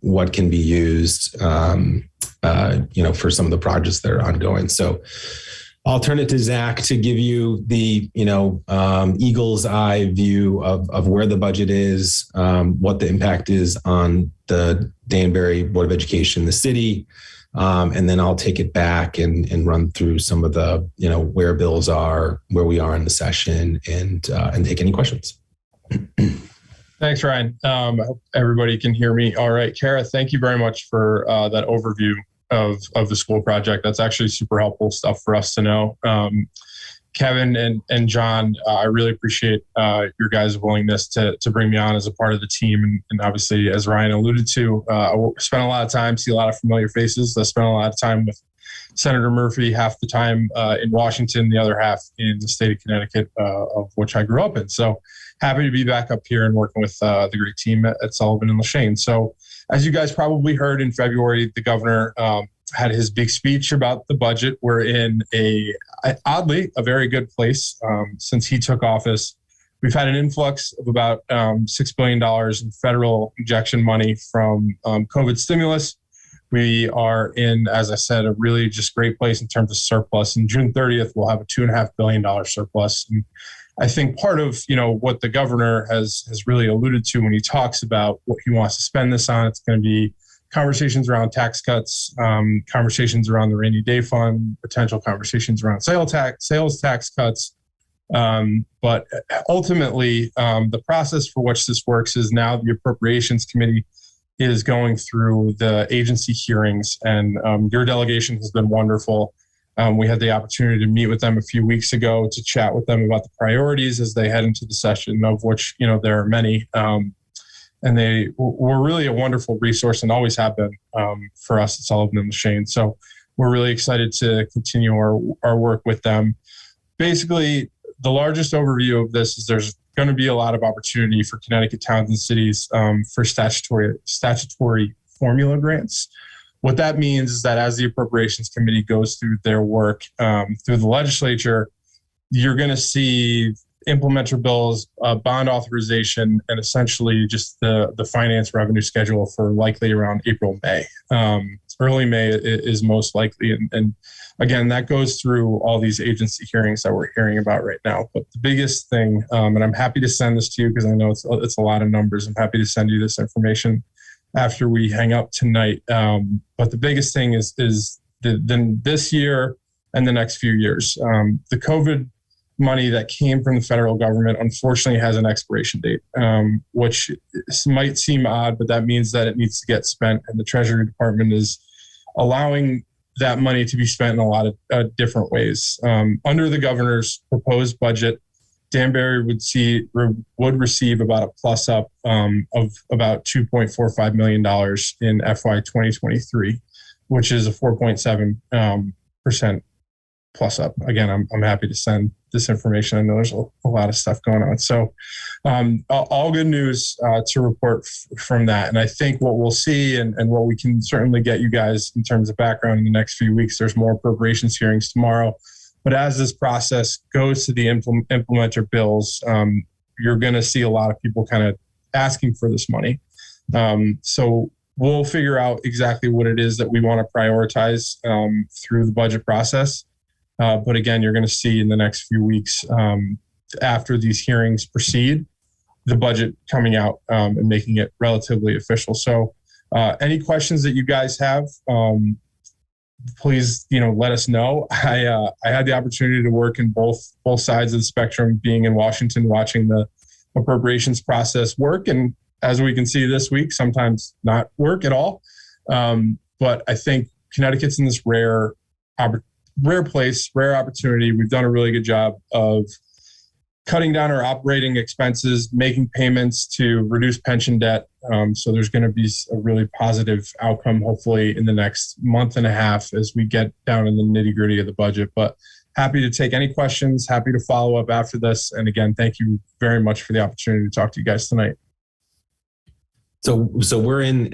what can be used, for some of the projects that are ongoing. So I'll turn it to Zach to give you the, eagle's eye view of where the budget is, what the impact is on the Danbury Board of Education, the city. And then I'll take it back and run through some of the, where bills are, where we are in the session, and take any questions. Thanks, Ryan. I hope everybody can hear me all right. Kara, thank you very much for that overview of the school project. That's actually super helpful stuff for us to know. Kevin and John, I really appreciate your guys' willingness to bring me on as a part of the team. And obviously, as Ryan alluded to, I spent a lot of time, see a lot of familiar faces. I spent a lot of time with Senator Murphy, half the time in Washington, the other half in the state of Connecticut, of which I grew up in. So happy to be back up here and working with the great team at Sullivan & Lashane. So as you guys probably heard in February, the governor had his big speech about the budget. We're in oddly a very good place since he took office. We've had an influx of about $6 billion in federal injection money from COVID stimulus. We are in, as I said, a really just great place in terms of surplus. And June 30th, we'll have a $2.5 billion surplus. And I think part of what the governor has really alluded to when he talks about what he wants to spend this on, it's going to be conversations around tax cuts, conversations around the rainy day fund, potential conversations around sales tax cuts. But ultimately, the process for which this works is now the Appropriations Committee is going through the agency hearings, and your delegation has been wonderful. We had the opportunity to meet with them a few weeks ago to chat with them about the priorities as they head into the session, of which there are many. And they were really a wonderful resource and always have been for us at Sullivan & Lashane. So we're really excited to continue our work with them. Basically, the largest overview of this is there's going to be a lot of opportunity for Connecticut towns and cities for statutory formula grants. What that means is that as the Appropriations Committee goes through their work through the legislature, you're going to see implementer bills, bond authorization, and essentially just the finance revenue schedule for likely around April, May. Early May is most likely. And again, that goes through all these agency hearings that we're hearing about right now. But the biggest thing, and I'm happy to send this to you because I know it's a lot of numbers. I'm happy to send you this information after we hang up tonight. But the biggest thing is then this year and the next few years. The COVID money that came from the federal government unfortunately has an expiration date, which might seem odd, but that means that it needs to get spent, and the Treasury Department is allowing that money to be spent in a lot of different ways. Under the governor's proposed budget, Danbury would receive about a plus up of about $2.45 million in FY 2023, which is a 4.7% plus up. Again, I'm happy to send this information. I know there's a lot of stuff going on. So all good news to report from that. And I think what we'll see and what we can certainly get you guys in terms of background in the next few weeks, there's more appropriations hearings tomorrow. But as this process goes to the implementer bills, you're going to see a lot of people kind of asking for this money. So we'll figure out exactly what it is that we want to prioritize through the budget process. But again, you're going to see in the next few weeks after these hearings proceed, the budget coming out and making it relatively official. So any questions that you guys have, please, let us know. I had the opportunity to work in both sides of the spectrum, being in Washington, watching the appropriations process work. And as we can see this week, sometimes not work at all. But I think Connecticut's in this rare place, rare opportunity. We've done a really good job of cutting down our operating expenses, making payments to reduce pension debt. So there's going to be a really positive outcome, hopefully, in the next month and a half as we get down in the nitty-gritty of the budget. But happy to take any questions, happy to follow up after this. And again, thank you very much for the opportunity to talk to you guys tonight. So we're in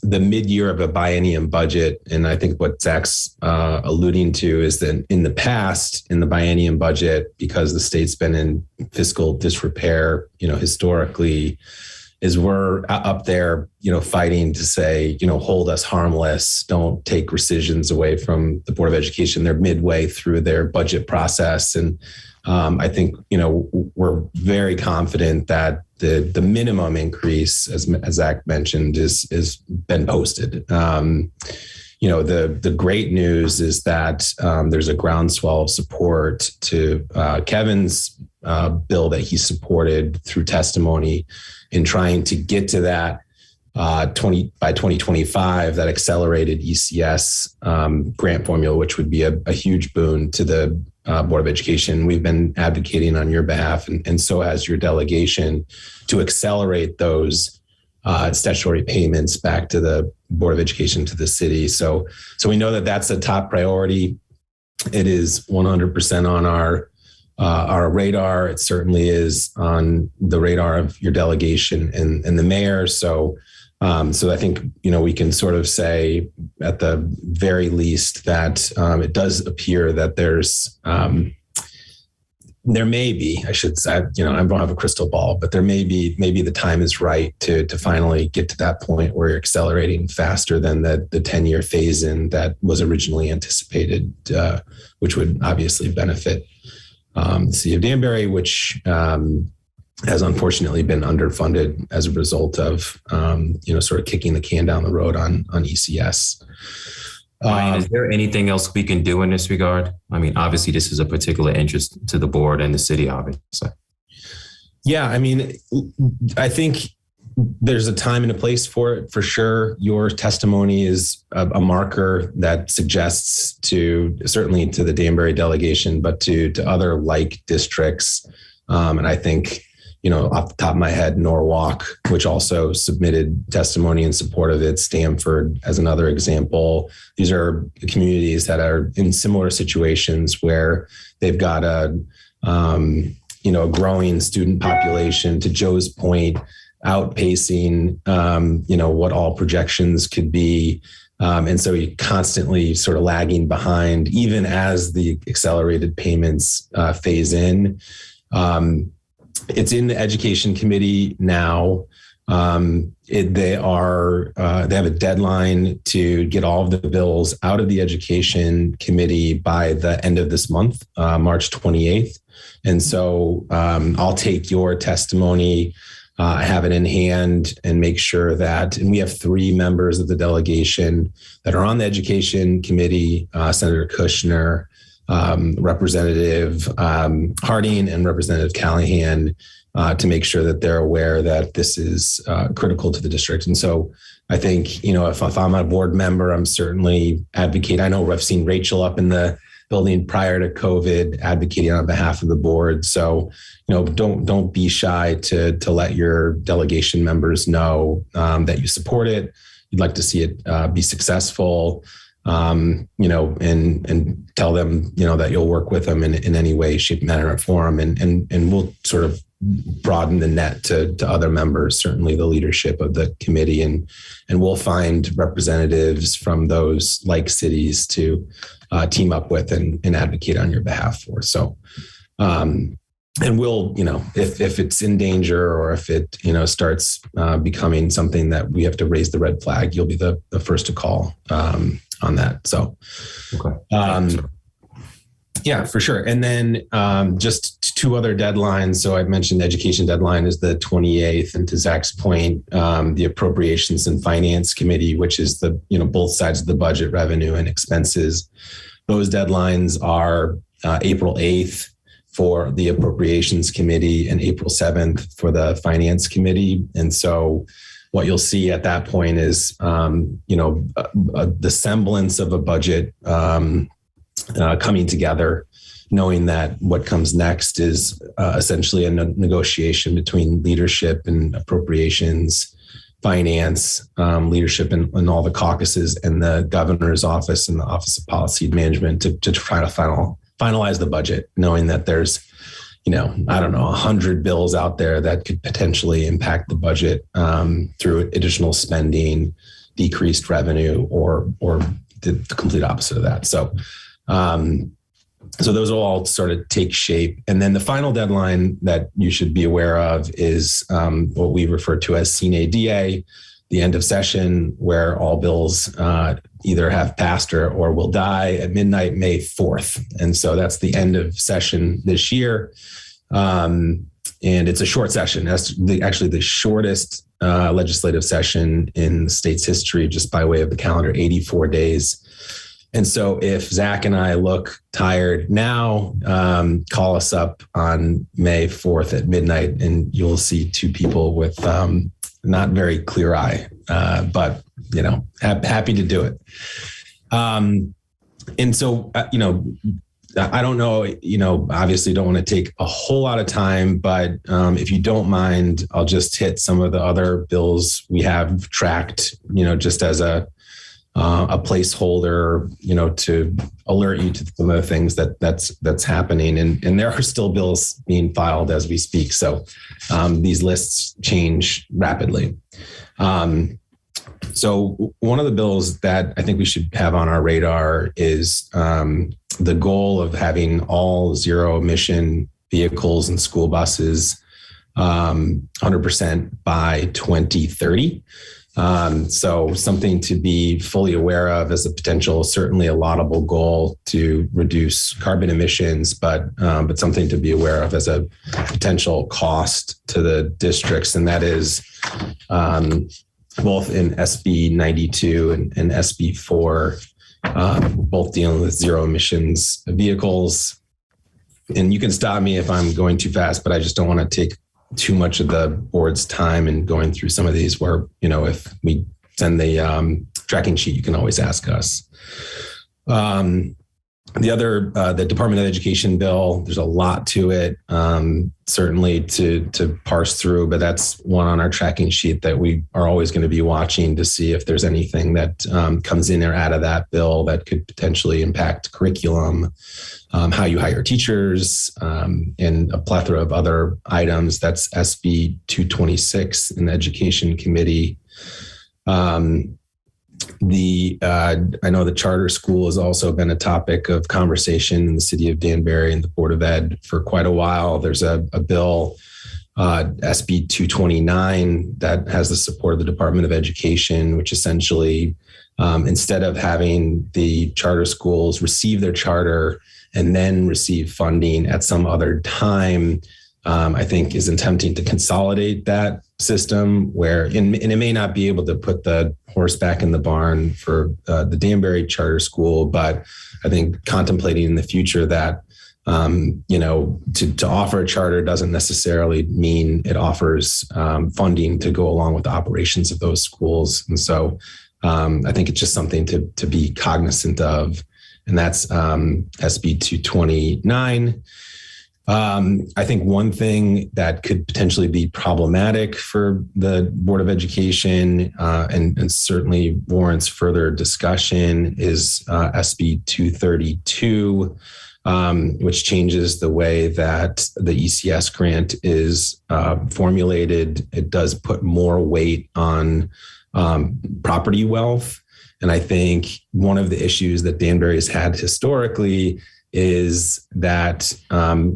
the mid-year of a biennium budget, and I think what Zach's alluding to is that in the past, in the biennium budget, because the state's been in fiscal disrepair, historically, is we're up there, fighting to say, hold us harmless, don't take rescissions away from the Board of Education. They're midway through their budget process, and I think we're very confident that the minimum increase, as Zach mentioned, is been posted. The great news is that there's a groundswell of support to Kevin's bill that he supported through testimony in trying to get to that by 2025, that accelerated ECS grant formula, which would be a huge boon to the Board of Education. We've been advocating on your behalf, and so has your delegation, to accelerate those statutory payments back to the Board of Education, to the city. So we know that that's a top priority. It is 100% on our radar. It certainly is on the radar of your delegation and the mayor. So I think, we can sort of say at the very least that it does appear that there may be, I should say, I don't have a crystal ball, but there maybe the time is right to finally get to that point where you're accelerating faster than the 10-year phase-in that was originally anticipated, which would obviously benefit the city of Danbury, which has unfortunately been underfunded as a result of, sort of kicking the can down the road on ECS. Ryan, is there anything else we can do in this regard? I mean, obviously, this is a particular interest to the board and the city, obviously. Yeah, I mean, I think there's a time and a place for it, for sure. Your testimony is a marker that suggests certainly to the Danbury delegation, but to other like districts. And I think, off the top of my head, Norwalk, which also submitted testimony in support of it, Stamford as another example. These are communities that are in similar situations where they've got a a growing student population, to Joe's point, outpacing, what all projections could be. And so you're constantly sort of lagging behind, even as the accelerated payments phase in. It's in the education committee now. They have a deadline to get all of the bills out of the education committee by the end of this month, March 28th. And so I'll take your testimony, have it in hand, and make sure that, and we have 3 members of the delegation that are on the education committee, Senator Kushner, Representative Harding, and Representative Callahan, to make sure that they're aware that this is critical to the district. And so I think, if I'm a board member, I'm certainly advocating. I know I've seen Rachel up in the building prior to COVID advocating on behalf of the board. So, don't be shy to let your delegation members know that you support it. You'd like to see it be successful, and tell them, that you'll work with them in any way, shape, manner, or form. And we'll sort of broaden the net to other members, certainly the leadership of the committee, and we'll find representatives from those like cities to team up with and advocate on your behalf for. So, and we'll, if it's in danger, or if it, starts becoming something that we have to raise the red flag, you'll be the first to call on that. So, okay. Yeah, for sure. And then just 2 other deadlines. So I mentioned the education deadline is the 28th, and to Zach's point, the Appropriations and Finance Committee, which is the, both sides of the budget, revenue and expenses. Those deadlines are April 8th for the Appropriations Committee and April 7th for the Finance Committee. And so what you'll see at that point is, the semblance of a budget coming together, knowing that what comes next is essentially a negotiation between leadership and appropriations, finance, leadership and all the caucuses, and the governor's office and the Office of Policy Management to try to finalize the budget, knowing that there's, 100 bills out there that could potentially impact the budget through additional spending, decreased revenue, or the complete opposite of that. So those will all sort of take shape. And then the final deadline that you should be aware of is what we refer to as Sine Die, the end of session, where all bills either have passed or will die at midnight, May 4th. And so that's the end of session this year. And it's a short session. That's actually the shortest legislative session in the state's history, just by way of the calendar, 84 days. And so if Zach and I look tired now, call us up on May 4th at midnight, and you'll see 2 people with not very clear eye, but, happy to do it. And so, I don't know, obviously don't want to take a whole lot of time, but if you don't mind, I'll just hit some of the other bills we have tracked, just as a placeholder, to alert you to some of the things that's happening. And there are still bills being filed as we speak. So these lists change rapidly. So one of the bills that I think we should have on our radar is the goal of having all zero emission vehicles and school buses 100% by 2030. So something to be fully aware of as a potential, certainly a laudable goal to reduce carbon emissions, but something to be aware of as a potential cost to the districts. And that is both in SB 92 and SB 4, both dealing with zero emissions vehicles. And you can stop me if I'm going too fast, but I just don't want to take too much of the board's time in going through some of these where, if we send the tracking sheet, you can always ask us. the Department of Education bill, there's a lot to it, certainly to parse through, but that's one on our tracking sheet that we are always going to be watching to see if there's anything that comes in or out of that bill that could potentially impact curriculum, how you hire teachers, and a plethora of other items. That's SB 226 in the Education Committee. I know the charter school has also been a topic of conversation in the city of Danbury and the Board of Ed for quite a while. There's a bill, SB 229, that has the support of the Department of Education, which essentially, instead of having the charter schools receive their charter and then receive funding at some other time, I think is attempting to consolidate that system and it may not be able to put the horse back in the barn for the Danbury charter school, but I think contemplating in the future that, to offer a charter doesn't necessarily mean it offers funding to go along with the operations of those schools. And so I think it's just something to be cognizant of, and that's SB 229. I think one thing that could potentially be problematic for the Board of Education and certainly warrants further discussion is SB 232, which changes the way that the ECS grant is formulated. It does put more weight on property wealth. And I think one of the issues that Danbury has had historically is that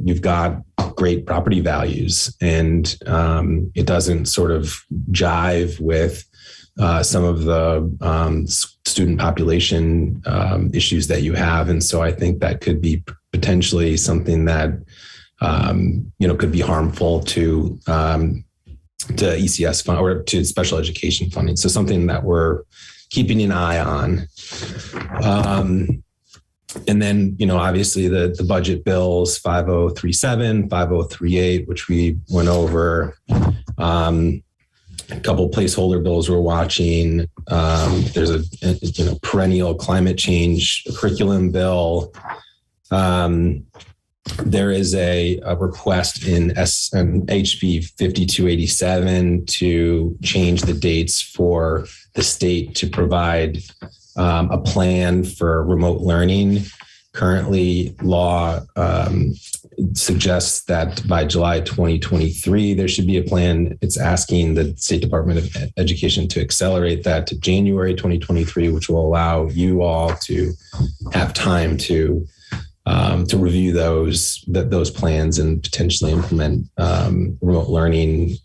you've got great property values and it doesn't sort of jive with some of the student population issues that you have. And so I think that could be potentially something that, could be harmful to ECS fund or to special education funding. So something that we're keeping an eye on. And then, obviously the budget bills, 5037, 5038, which we went over, a couple placeholder bills we're watching. There's a perennial climate change curriculum bill. There is a request in HB 5287 to change the dates for the state to provide a plan for remote learning. Currently, law suggests that by July 2023, there should be a plan. It's asking the State Department of Education to accelerate that to January 2023, which will allow you all to have time to review those plans and potentially implement remote learning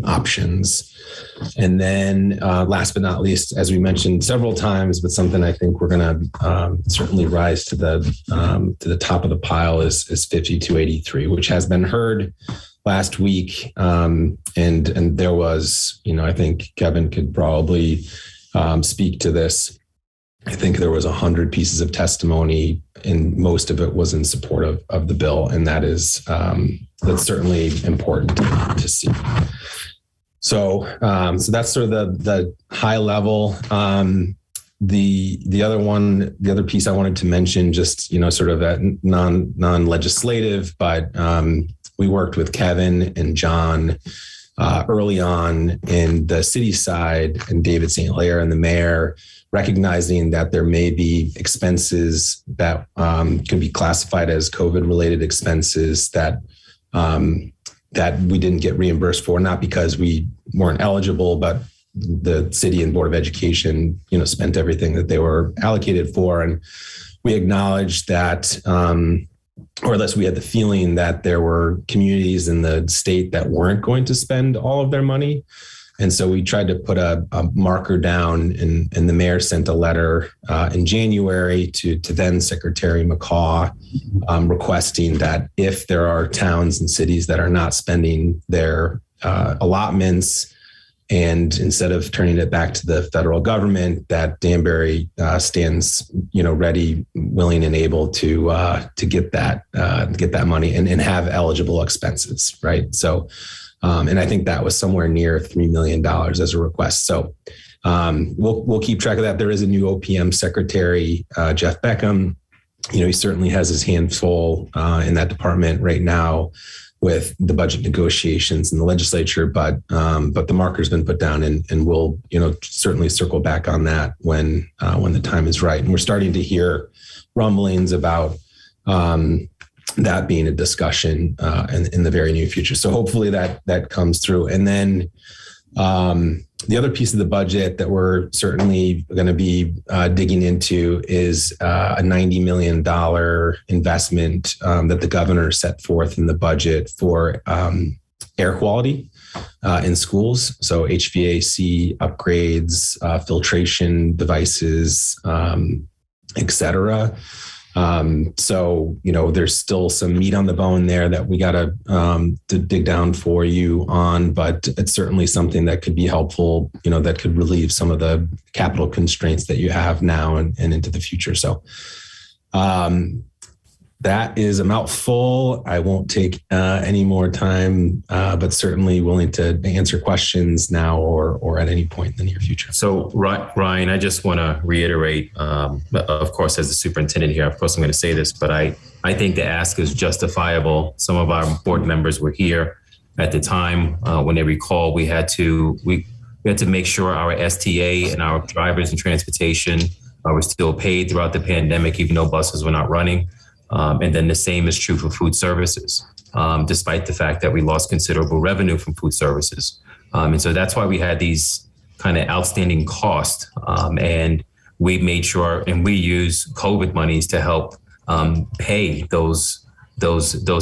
options. And then last but not least, as we mentioned several times, but something I think we're going to certainly rise to the top of the pile is 5283, which has been heard last week. And there was, I think Kevin could probably speak to this. I think there was 100 pieces of testimony and most of it was in support of the bill. And that's certainly important to see. So that's sort of the high level. The other piece I wanted to mention, just, sort of at non-legislative, but we worked with Kevin and John early on in the city side and David St. Clair and the mayor, recognizing that there may be expenses that could be classified as COVID-related expenses that we didn't get reimbursed for, not because we weren't eligible, but the city and Board of Education, spent everything that they were allocated for. And we acknowledged that, or at least we had the feeling that there were communities in the state that weren't going to spend all of their money. And so we tried to put a marker down, and the mayor sent a letter in January to then Secretary McCaw requesting that if there are towns and cities that are not spending their allotments, and instead of turning it back to the federal government, that Danbury stands, ready, willing, and able to get that money and have eligible expenses, right? So. And I think that was somewhere near $3 million as a request. So we'll keep track of that. There is a new OPM secretary, Jeff Beckham, he certainly has his hands full in that department right now with the budget negotiations in the legislature, but the marker's been put down, and we'll certainly circle back on that when the time is right. And we're starting to hear rumblings about that being a discussion in the very near future. So hopefully that comes through. And then the other piece of the budget that we're certainly going to be digging into is a $90 million investment that the governor set forth in the budget for air quality in schools. So HVAC upgrades, filtration devices, et cetera. So, there's still some meat on the bone there that we got to dig down for you on, but it's certainly something that could be helpful, that could relieve some of the capital constraints that you have now and into the future. So that is a mouthful. I won't take any more time, but certainly willing to answer questions now or at any point in the near future. So Ryan, I just want to reiterate, of course, as the superintendent here, of course, I'm going to say this, but I think the ask is justifiable. Some of our board members were here at the time when they recall we had to make sure our STA and our drivers and transportation were still paid throughout the pandemic, even though buses were not running. And then the same is true for food services, despite the fact that we lost considerable revenue from food services. And so that's why we had these kind of outstanding costs. And we made sure, and we use COVID monies to help pay those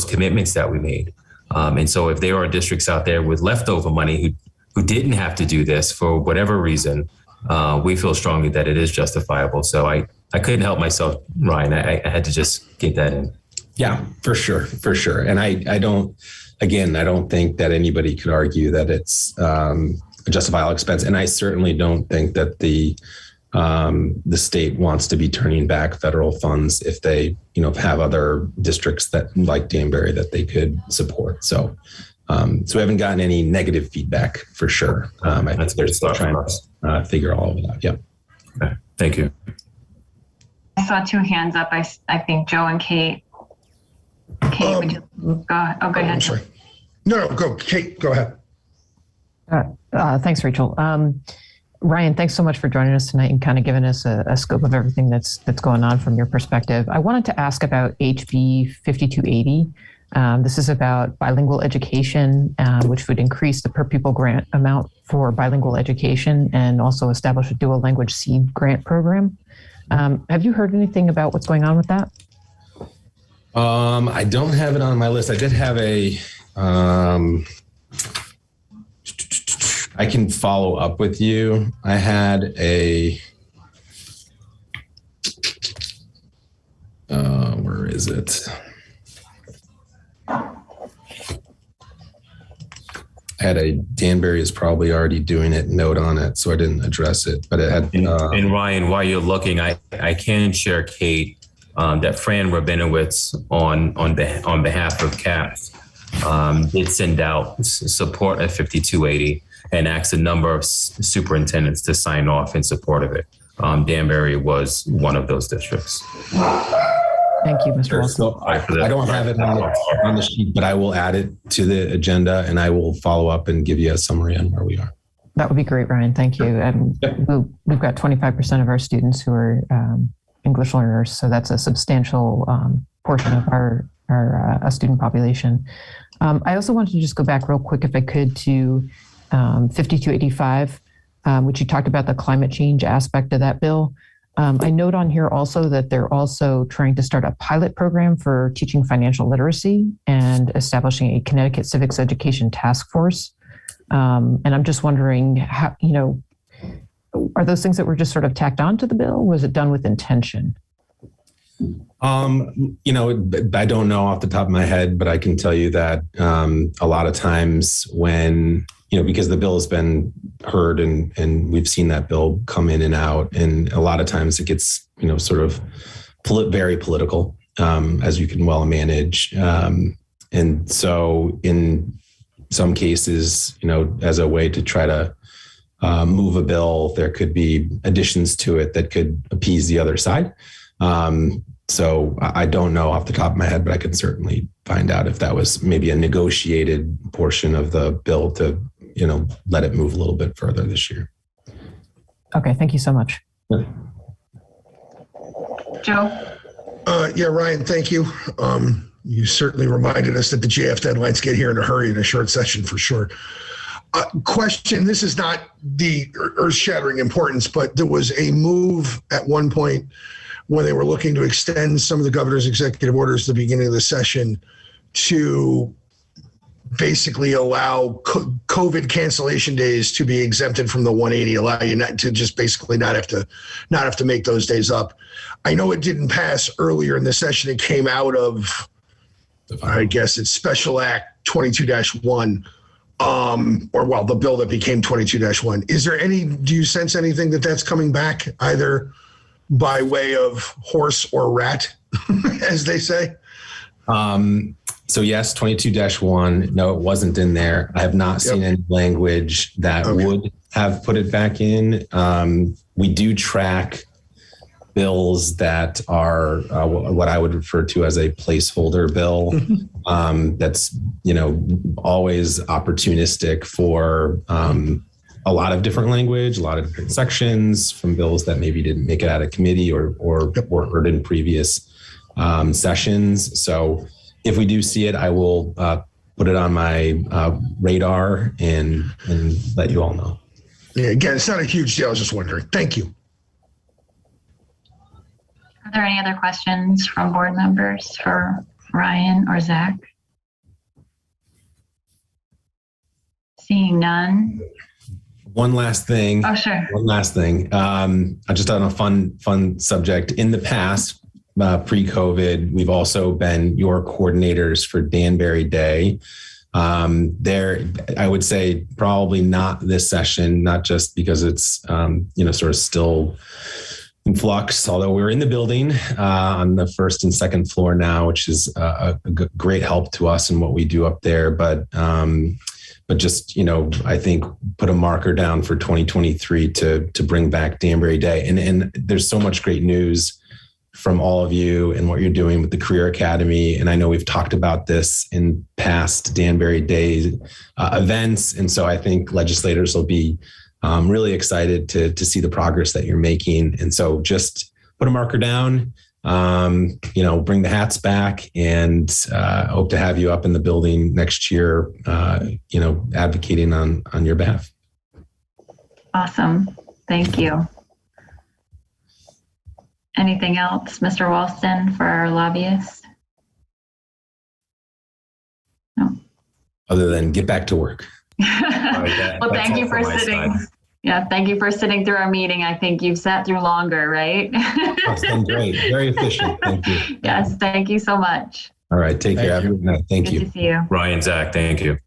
commitments that we made. And so if there are districts out there with leftover money who didn't have to do this for whatever reason, we feel strongly that it is justifiable. So I couldn't help myself, Ryan. I had to just get that in. Yeah, for sure. And I don't think that anybody could argue that it's a justifiable expense. And I certainly don't think that the state wants to be turning back federal funds if they, have other districts that like Danbury that they could support. So we haven't gotten any negative feedback for sure. I think they're still trying to figure all of it out. Yeah. Okay. Thank you. I saw two hands up. I think Joe and Kate. Kate, would you go? Oh, go ahead. I'm sorry. No, go. Kate, go ahead. Thanks, Rachel. Ryan, thanks so much for joining us tonight and kind of giving us a scope of everything that's going on from your perspective. I wanted to ask about HB 5280. This is about bilingual education, which would increase the per pupil grant amount for bilingual education and also establish a dual language seed grant program. Have you heard anything about what's going on with that? I don't have it on my list. I did have I can follow up with you. I had where is it? I had a Danbury is probably already doing it note on it, so I didn't address it. But it had. And Ryan, while you're looking, I can share, Kate, that Fran Rabinowitz on behalf of CAPS did send out support at 5280 and asked a number of superintendents to sign off in support of it. Danbury was one of those districts. Thank you, Mr. Wilson. So I don't have it on the sheet, but I will add it to the agenda and I will follow up and give you a summary on where we are. That would be great, Ryan. Thank you. And we've got 25% of our students who are English learners, so that's a substantial portion of our student population. I also wanted to just go back real quick, if I could, to 5285, which you talked about the climate change aspect of that bill. I note on here also that they're also trying to start a pilot program for teaching financial literacy and establishing a Connecticut Civics Education Task Force. And I'm just wondering, how, are those things that were just sort of tacked on to the bill? Was it done with intention? I don't know off the top of my head, but I can tell you that a lot of times when, because the bill has been heard and we've seen that bill come in and out, and a lot of times it gets, sort of very political, as you can well manage. And so in some cases, as a way to try to move a bill, there could be additions to it that could appease the other side. So I don't know off the top of my head, but I could certainly find out if that was maybe a negotiated portion of the bill to, let it move a little bit further this year. Okay, thank you so much. Yeah. Joe? Yeah, Ryan, thank you. You certainly reminded us that the JF deadlines get here in a hurry in a short session for sure. Question, this is not the earth-shattering importance, but there was a move at one point when they were looking to extend some of the governor's executive orders at the beginning of the session to basically allow COVID cancellation days to be exempted from the 180, allow you not to just basically not have to make those days up. I know it didn't pass earlier in the session. It came out of, I guess it's Special Act 22-1, the bill that became 22-1. Is there do you sense anything that's coming back either by way of horse or rat, as they say? So yes, 22-1. No, it wasn't in there. I have not seen any language that would have put it back in. We do track bills that are what I would refer to as a placeholder bill. That's, always opportunistic for a lot of different language, a lot of different sections from bills that maybe didn't make it out of committee or were heard in previous sessions. So if we do see it, I will put it on my radar and let you all know. Yeah, again, it's not a huge deal. I was just wondering. Thank you. Are there any other questions from board members for Ryan or Zach? Seeing none. One last thing. Oh, sure. One last thing. I just on a fun subject. In the past, pre-COVID, we've also been your coordinators for Danbury Day. I would say probably not this session, not just because it's sort of still in flux, although we're in the building on the first and second floor now, which is a great help to us in what we do up there. But just, I think put a marker down for 2023 to bring back Danbury Day. And there's so much great news from all of you and what you're doing with the Career Academy. And I know we've talked about this in past Danbury Day events. And so I think legislators will be really excited to see the progress that you're making. And so just put a marker down, bring the hats back, and hope to have you up in the building next year, advocating on your behalf. Awesome. Thank you. Anything else, Mr. Walston, for our lobbyists? No. Other than get back to work. Well, thank you for sitting. Yeah, thank you for sitting through our meeting. I think you've sat through longer, right? It's been great. Very efficient. Thank you. Yes, thank you so much. All right, take care. Have a good night. Thank you. Good to see you. Ryan, Zach, thank you.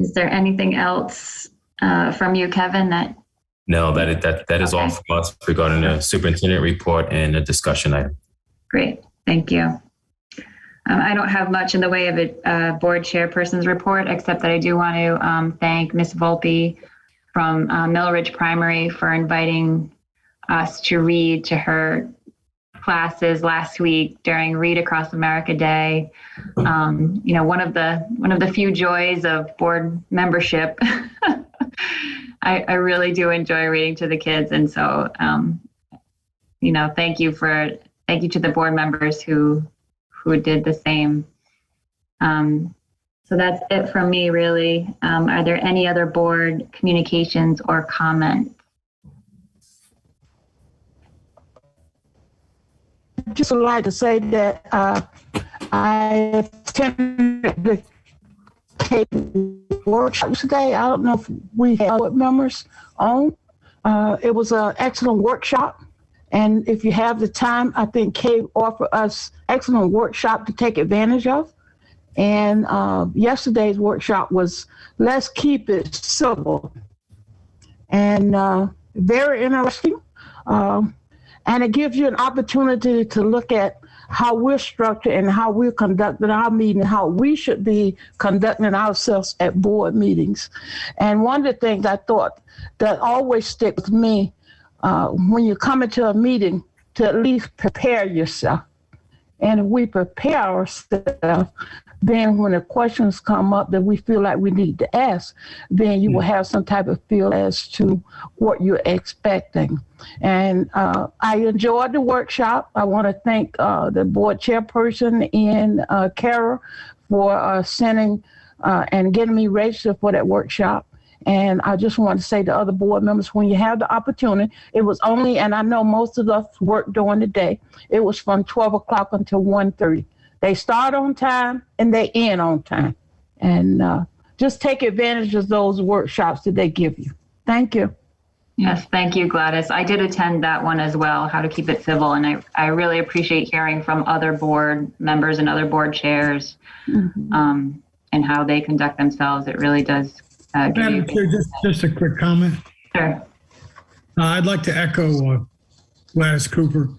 Is there anything else from you, Kevin, that? No, that is all from us regarding the superintendent report and the discussion item. Great, thank you. I don't have much in the way of a board chairperson's report, except that I do want to thank Ms. Volpe from Mill Ridge Primary for inviting us to read to her classes last week during Read Across America Day. One of the few joys of board membership. I really do enjoy reading to the kids, and so thank you to the board members who did the same. So that's it from me, really. Are there any other board communications or comments? Just would like to say that I attended the CAPE workshop today. I don't know if we had board members on. It was an excellent workshop. And if you have the time, I think CAPE offered us excellent workshop to take advantage of. And yesterday's workshop was Let's Keep It Civil. And very interesting. And it gives you an opportunity to look at how we're structured and how we're conducting our meeting, how we should be conducting ourselves at board meetings. And one of the things I thought that always stick with me when you come into a meeting, to at least prepare yourself. And if we prepare ourselves, then when the questions come up that we feel like we need to ask, then you will have some type of feel as to what you're expecting. And I enjoyed the workshop. I want to thank the board chairperson and Kara for sending and getting me registered for that workshop. And I just want to say to other board members, when you have the opportunity, it was only, and I know most of us work during the day, it was from 12 o'clock until 1:30. They start on time and they end on time. And just take advantage of those workshops that they give you. Thank you. Yes, thank you, Gladys. I did attend that one as well, how to keep it civil. And I really appreciate hearing from other board members and other board chairs and how they conduct themselves. It really does. Madam Chair, just a quick comment. Sure. I'd like to echo Gladys Cooper.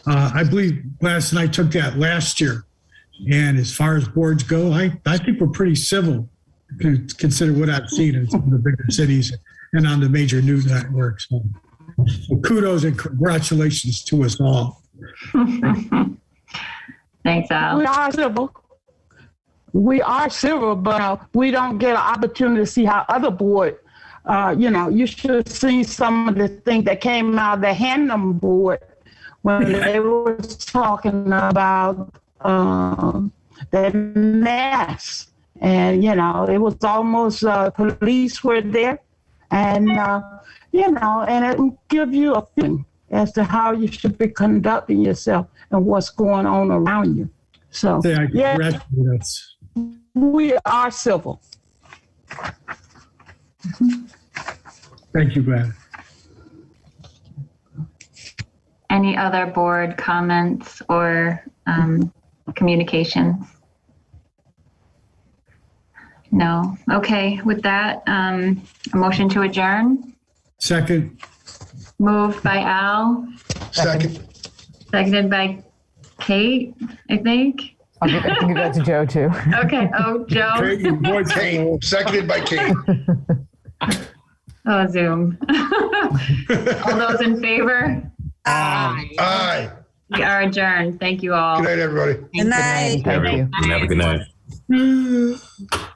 I believe Gladys and I took that last year. And as far as boards go, I think we're pretty civil to consider what I've seen in some of the bigger cities and on the major news networks. So kudos and congratulations to us all. Thanks, Al. We are civil. We are civil, but we don't get an opportunity to see how other board, you should have seen some of the things that came out of the Hannum board when they were talking about the mass. And, it was almost police were there. And, and it will give you a feeling as to how you should be conducting yourself and what's going on around you. So, congratulate us. We are civil. Thank you, Gladys. Any other board comments or communications? No. Okay. With that, a motion to adjourn. Second. Moved by Al. Second. Seconded by Kate, I think. I'll give that to Joe too. Okay. Oh, Joe. Kate, seconded by Kate. Oh, Zoom. All those in favor? Aye. Aye. We are adjourned. Thank you all. Good night, everybody. Good night. Thank you. Have a good night.